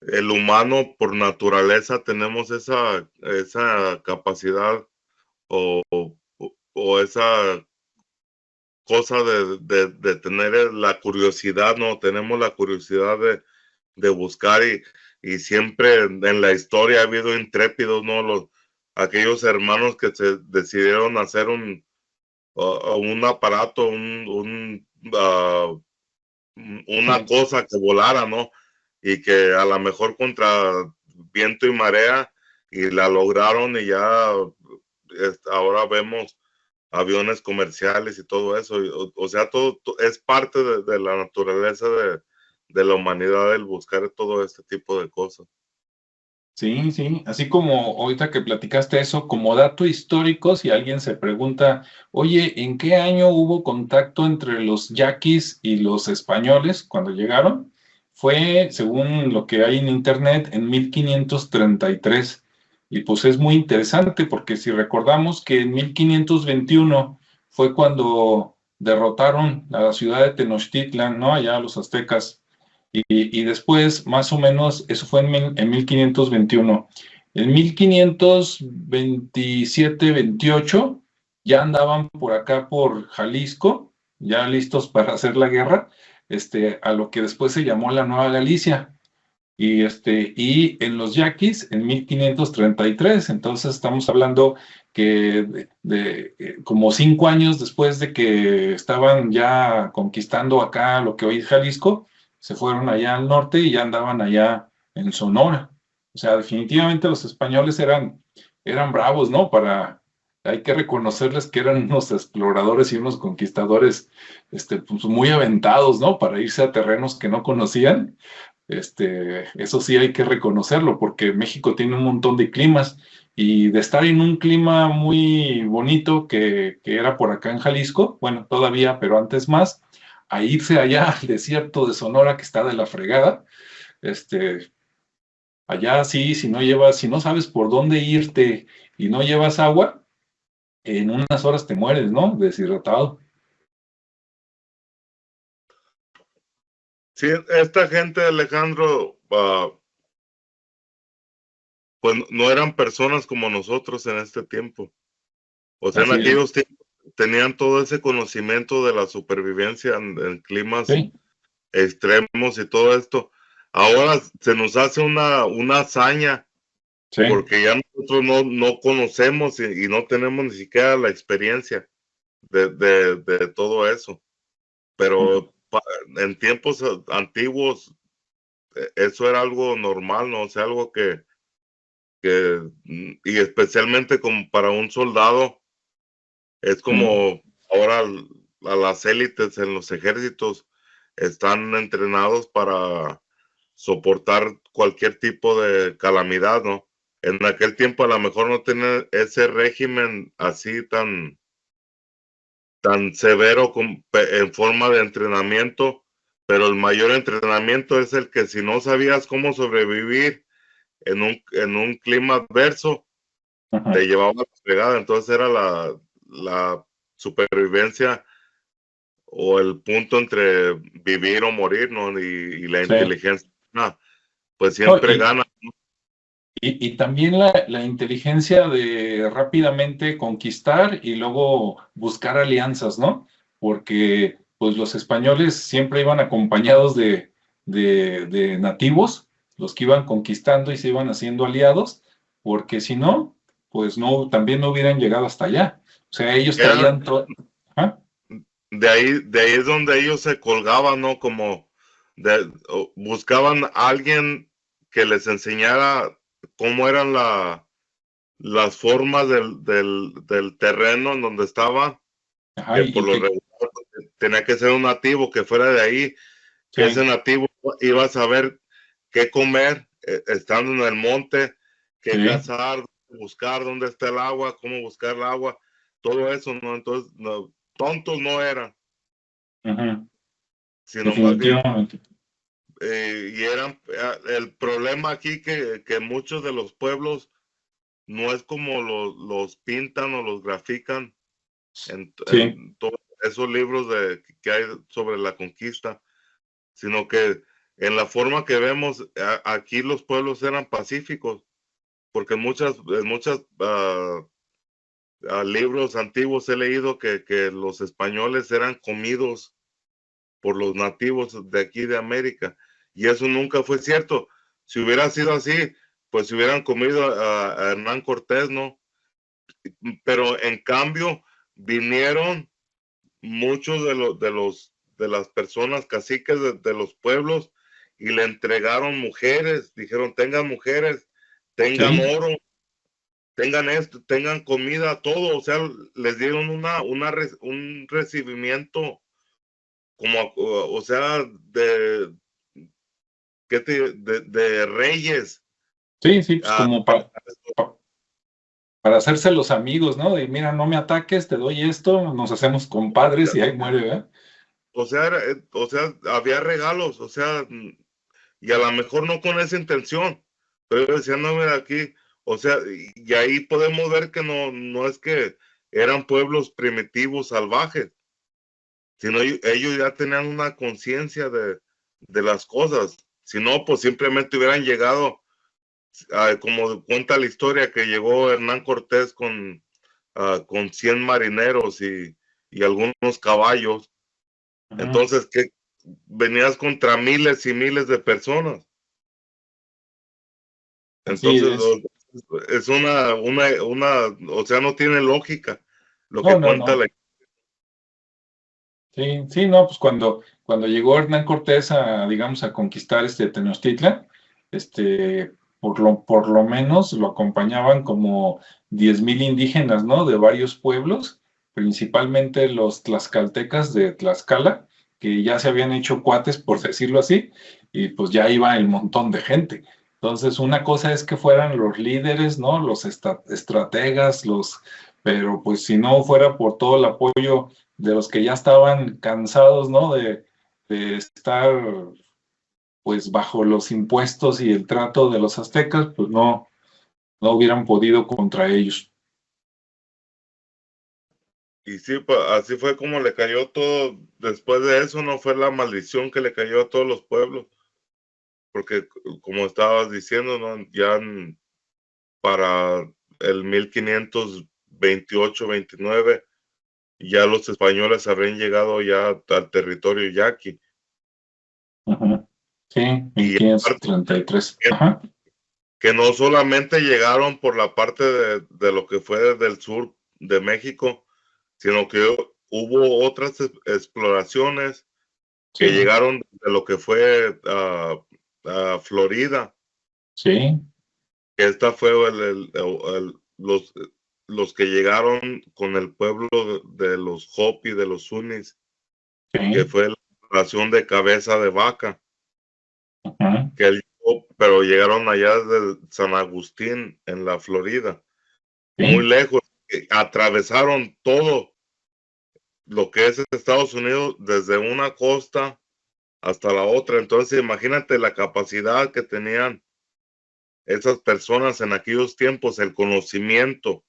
el humano por naturaleza tenemos esa capacidad o, o esa cosa de tener la curiosidad, ¿no? Tenemos la curiosidad de buscar y siempre en la historia ha habido intrépidos, ¿no? Aquellos hermanos que se decidieron hacer un aparato, una Sí, cosa que volara, ¿no? Y que a lo mejor contra viento y marea y la lograron y ya ahora vemos aviones comerciales y todo eso. O sea, todo es parte de la naturaleza de la humanidad el buscar todo este tipo de cosas. sí, sí, así como ahorita que platicaste eso, como dato histórico, si alguien se pregunta, oye, ¿en qué año hubo contacto entre los yaquis y los españoles cuando llegaron? Fue, según lo que hay en internet, en 1533. Y pues es muy interesante porque si recordamos que en 1521 fue cuando derrotaron a la ciudad de Tenochtitlan, ¿no? Allá a los aztecas. Y después, más o menos, eso fue en 1521. En 1527-28 ya andaban por acá, por Jalisco, ya listos para hacer la guerra, a lo que después se llamó la Nueva Galicia. Y en los Yaquis en 1533, entonces estamos hablando que como 5 años después de que estaban ya conquistando acá lo que hoy es Jalisco, se fueron allá al norte y ya andaban allá en Sonora. O sea, definitivamente los españoles eran bravos, ¿no? Hay que reconocerles que eran unos exploradores y unos conquistadores, pues muy aventados, ¿no? Para irse a terrenos que no conocían. Eso sí hay que reconocerlo, porque México tiene un montón de climas y de estar en un clima muy bonito que era por acá en Jalisco, bueno, todavía, pero antes más, a irse allá al desierto de Sonora que está de la fregada, allá sí, si no sabes por dónde irte y no llevas agua, en unas horas te mueres, ¿no? Deshidratado. Sí, esta gente, Alejandro, pues no eran personas como nosotros en este tiempo. O sea, en Así es. aquellos tiempos tenían todo ese conocimiento de la supervivencia en climas Sí, extremos y todo esto. Ahora se nos hace una hazaña sí. porque ya nosotros no conocemos y no tenemos ni siquiera la experiencia de todo eso. Ujú. Pero en tiempos antiguos eso era algo normal, ¿no? O sea, algo y especialmente como para un soldado, es Sí. como ahora a las élites en los ejércitos están entrenados para soportar cualquier tipo de calamidad, ¿no? En aquel tiempo a lo mejor no tener ese régimen así tan severo en forma de entrenamiento, pero el mayor entrenamiento es el que si no sabías cómo sobrevivir en un clima adverso, Ajá. te llevaba a la fregada. Entonces era la supervivencia o el punto entre vivir o morir, ¿no? Y la Sí. inteligencia, pues No, siempre gana. y también la inteligencia de rápidamente conquistar y luego buscar alianzas, ¿no? Porque pues los españoles siempre iban acompañados de nativos, los que iban conquistando y se iban haciendo aliados, porque si no, pues no, también no hubieran llegado hasta allá. O sea, ellos Era, traían todo. ¿Ah? de ahí es donde ellos se colgaban, ¿no? Como buscaban a alguien que les enseñara cómo eran las formas del terreno en donde estaban, Ajá, que por y lo que, regular tenía que ser un nativo que fuera de ahí, que ese sí, nativo iba a saber qué comer estando en el monte, qué sí, cazar, buscar dónde está el agua, cómo buscar el agua, todo eso, ¿no? Entonces, no, tontos no eran, ujú, sino más bien, definitivamente. y eran, el problema aquí que muchos de los pueblos no es como los pintan o los grafican Sí, en todos esos libros que hay sobre la conquista, sino que en la forma que vemos, aquí los pueblos eran pacíficos, porque en muchas libros antiguos he leído que los españoles eran comidos por los nativos de aquí de América, y eso nunca fue cierto. Si hubiera sido así, pues si hubieran comido a Hernán Cortés, ¿no? Pero en cambio vinieron muchos de las personas caciques de los pueblos y le entregaron mujeres, dijeron tengan mujeres, tengan sí, oro, tengan esto, tengan comida, todo, o sea, les dieron un recibimiento como, o sea, de reyes. sí, sí, pues Ah, como para hacerse los amigos, ¿no? De mira, no me ataques, te doy esto, nos hacemos compadres y ahí muere, ¿verdad? o sea, había regalos, o sea, y a lo mejor no con esa intención, pero ellos decían, no, mira aquí, o sea, y ahí podemos ver que no es que eran pueblos primitivos, salvajes, sino ellos ya tenían una conciencia de las cosas, si no, pues simplemente hubieran llegado, como cuenta la historia, que llegó Hernán Cortés con 100 marineros y algunos caballos. Ujú. Entonces, venías contra miles y miles de personas. Así Entonces, es. es o sea, no tiene lógica lo No, que no, cuenta no. la. Sí, sí, no, pues cuando llegó Hernán Cortés a, digamos, a conquistar Tenochtitlan, por lo menos lo acompañaban como 10,000 indígenas, ¿no? De varios pueblos, principalmente los tlaxcaltecas de Tlaxcala, que ya se habían hecho cuates, por decirlo así, y pues ya iba el montón de gente. Entonces, una cosa es que fueran los líderes, ¿no? Los estrategas, pero pues si no fuera por todo el apoyo de los que ya estaban cansados, ¿no? De estar, pues, bajo los impuestos y el trato de los aztecas, pues no hubieran podido contra ellos. Y sí, así fue como le cayó todo. Después de eso, no fue la maldición que le cayó a todos los pueblos, porque como estabas diciendo, ¿no? Ya para el 1528-29, ya los españoles habrían llegado ya al territorio yaqui. Ajá. Sí, Y aparte, 1533. Ajá. que no solamente llegaron por la parte de lo que fue del sur de México, sino que hubo otras exploraciones que Sí, llegaron de lo que fue a Florida, sí, que esta fue los que llegaron con el pueblo de los Hopi, de los Sunnis, que sí. fue la exploración de Cabeza de Vaca, Ajá. pero llegaron allá de San Agustín, en la Florida, muy Sí, lejos, atravesaron todo lo que es Estados Unidos desde una costa hasta la otra. Entonces, imagínate la capacidad que tenían esas personas en aquellos tiempos, el conocimiento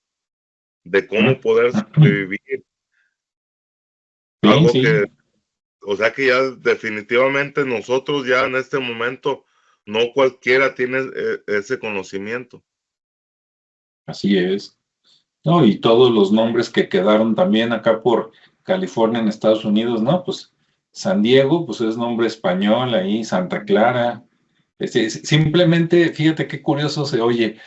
de cómo ajá. poder sobrevivir. Sí, Algo sí, que, o sea que ya definitivamente nosotros ya en este momento, no cualquiera tiene ese conocimiento. así es. ¿No? Y todos los nombres que quedaron también acá por California en Estados Unidos, ¿no? Pues San Diego, pues es nombre español ahí, Santa Clara. Simplemente, fíjate qué curioso se oye.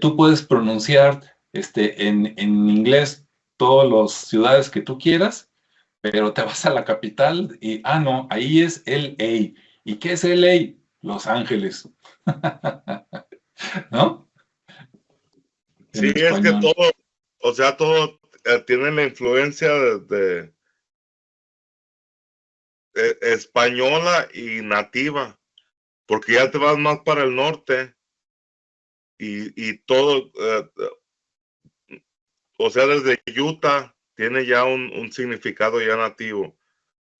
Tú puedes pronunciar en inglés todas las ciudades que tú quieras, pero te vas a la capital y, no, ahí es LA. ¿Y qué es LA? Los Ángeles, ¿no? Sí, En es que español. todo, o sea, todo tiene la influencia española y nativa, porque ya te vas más para el norte y todo, o sea, desde Utah tiene ya un significado ya nativo.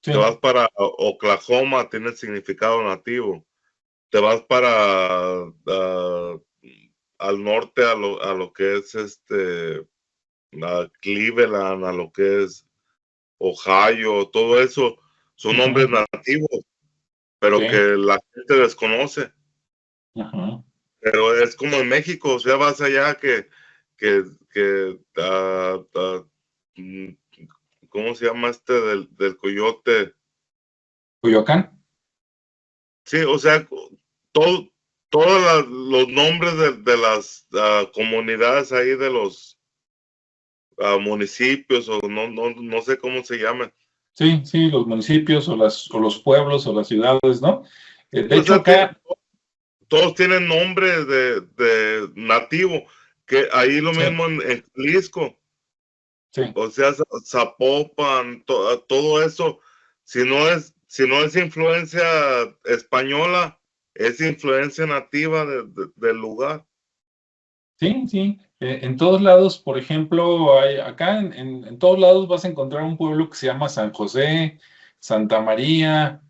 Te Sí, vas para Oklahoma, tiene significado nativo. Te vas para al norte a lo que es a Cleveland, a lo que es Ohio, todo eso son ujú, nombres nativos, pero que sí, la gente desconoce. ujú. Pero es como en México, o sea, vas allá que, que mm, ¿cómo se llama del coyote? Coyoacán. Sí, o sea, todo, todos los nombres de las comunidades ahí, de los municipios, o no sé cómo se llaman. Sí, sí, los municipios o los pueblos o las ciudades, ¿no? De O hecho, sea, acá, todos tienen nombre de nativo, que ahí lo sí, mismo en Jalisco. sí, O sea, Zapopan, todo eso, si no es influencia española, es influencia nativa del lugar. sí, sí. En todos lados, por ejemplo, acá en todos lados vas a encontrar un pueblo que se llama San José, Santa María,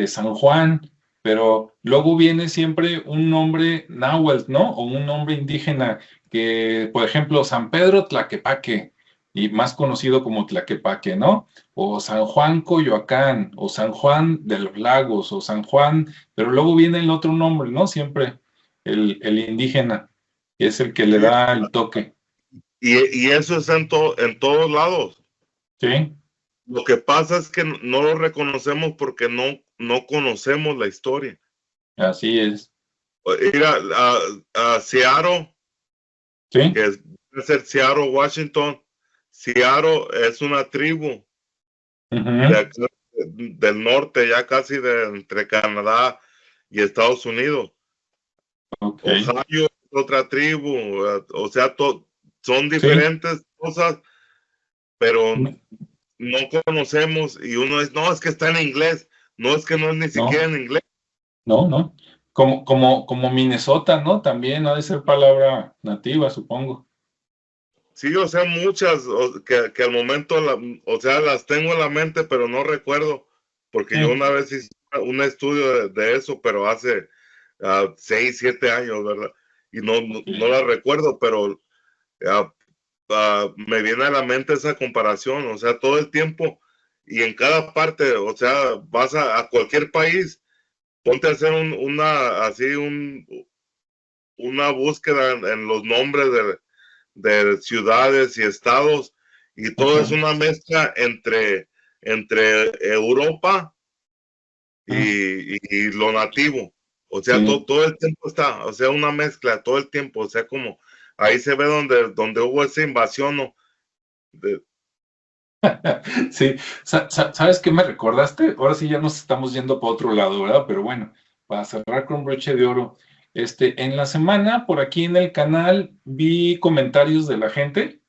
San Juan, pero luego viene siempre un nombre náhuatl, ¿no? O un nombre indígena que, por ejemplo, San Pedro Tlaquepaque, y más conocido como Tlaquepaque, ¿no? O San Juan Coyoacán, o San Juan de los Lagos, o San Juan, pero luego viene el otro nombre, ¿no? Siempre el indígena es el que le Sí, da el toque, y eso es en todos lados. ¿sí? Lo que pasa es que no lo reconocemos porque no conocemos la historia. Así es. Ir a Seattle, Sí. que es ser Seattle, Washington. Seattle es una tribu de Ujú. acá, del norte, ya casi entre Canadá y Estados Unidos. Ok. Ohio es otra tribu, o sea, son Sí. diferentes cosas, pero no conocemos y uno es, no, es que está en inglés, no es que no es ni siquiera No, en inglés. no, no. Como Minnesota, ¿no? También ha de ser palabra nativa, supongo. Sí, o sea, muchas que al momento, o sea, las tengo en la mente, pero no recuerdo, porque yo una Mm. vez hice un estudio de eso, pero hace 6, 7 años, ¿verdad? Y Ok. no la recuerdo, pero ah, me viene a la mente esa comparación, o sea, todo el tiempo y en cada parte, o sea, vas a cualquier país, ponte a hacer una búsqueda en los nombres de ciudades y estados y todo es Ujú. una mezcla entre Europa Mm. y lo nativo. O sea, Sí. todo el tiempo está, o sea, una mezcla todo el tiempo, o sea, como ahí se ve donde hubo esa invasión, ¿no? De, Sí, ¿sabes qué me recordaste? Ahora sí ya nos estamos yendo para otro lado, ¿verdad? Pero bueno, para cerrar con broche de oro, en la semana por aquí en el canal vi comentarios de la gente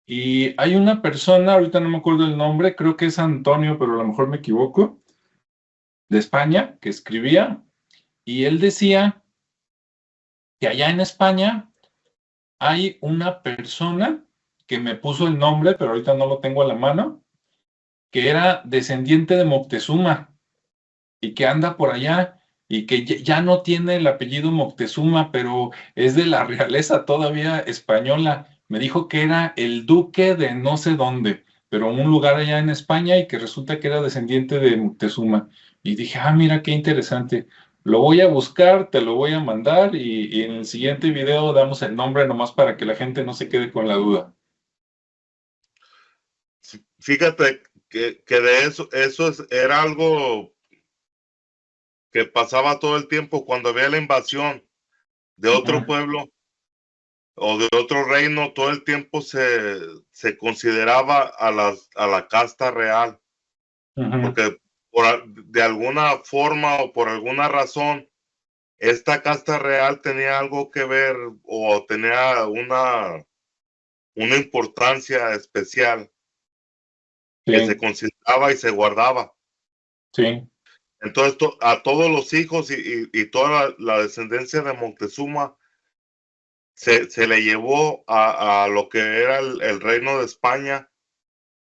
y hay una persona, ahorita no me acuerdo el nombre, creo que es Antonio, pero a lo mejor me equivoco, de España, que escribía y él decía que allá en España hay una persona que me puso el nombre, pero ahorita no lo tengo a la mano, que era descendiente de Moctezuma y que anda por allá y que ya no tiene el apellido Moctezuma, pero es de la realeza todavía española. Me dijo que era el duque de no sé dónde, pero un lugar allá en España y que resulta que era descendiente de Moctezuma. Y dije, ah, mira qué interesante. Lo voy a buscar, te lo voy a mandar y en el siguiente video damos el nombre nomás para que la gente no se quede con la duda. fíjate que de era algo que pasaba todo el tiempo cuando había la invasión de otro Ujú. pueblo o de otro reino, todo el tiempo se consideraba a la casta real, Ujú. porque de alguna forma o por alguna razón, esta casta real tenía algo que ver o tenía una importancia especial que se Sí, consideraba y se guardaba. sí, Entonces, a todos los hijos y toda la descendencia de Montezuma se le llevó a lo que era el reino de España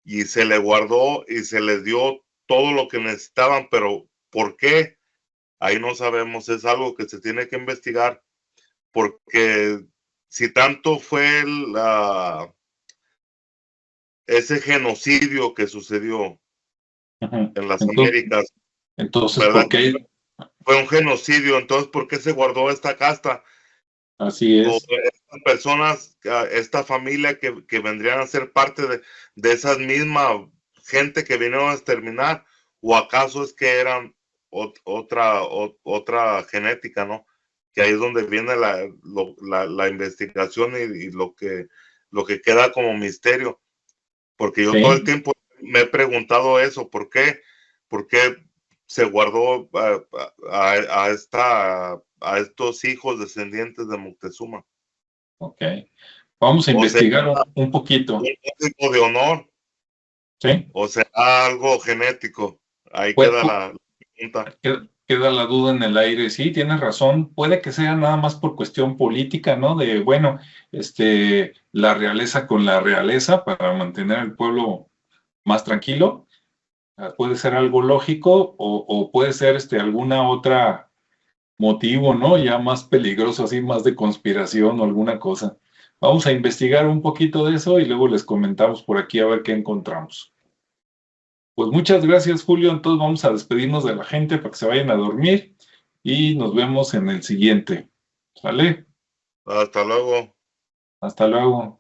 y se le guardó y se les dio todo lo que necesitaban, pero ¿por qué? Ahí no sabemos, es algo que se tiene que investigar, porque si tanto fue ese genocidio que sucedió ujú. en las Entonces, Américas, entonces, ¿verdad? ¿por qué? Fue un genocidio, entonces, ¿por qué se guardó esta casta? Así O es. estas personas, esta familia que vendrían a ser parte de esa misma gente que vinieron a exterminar, o acaso es que eran otra genética, ¿no? Que ahí es donde viene la investigación y lo que queda como misterio, porque yo todo el Sí, tiempo me he preguntado eso, por qué se guardó a estos hijos descendientes de Moctezuma? ok. Vamos a O sea, investigar un poquito. un código de honor, Sí. o será algo genético. Ahí Pues, queda la pregunta. queda la duda en el aire. Sí, tienes razón. Puede que sea nada más por cuestión política, ¿no? De, bueno, la realeza con la realeza para mantener al pueblo más tranquilo. Puede ser algo lógico o puede ser alguna otra motivo, ¿no? Ya más peligroso, así más de conspiración o alguna cosa. Vamos a investigar un poquito de eso y luego les comentamos por aquí a ver qué encontramos. Pues muchas gracias, Julio. Entonces vamos a despedirnos de la gente para que se vayan a dormir y nos vemos en el siguiente. ¿Sale? Hasta luego. Hasta luego.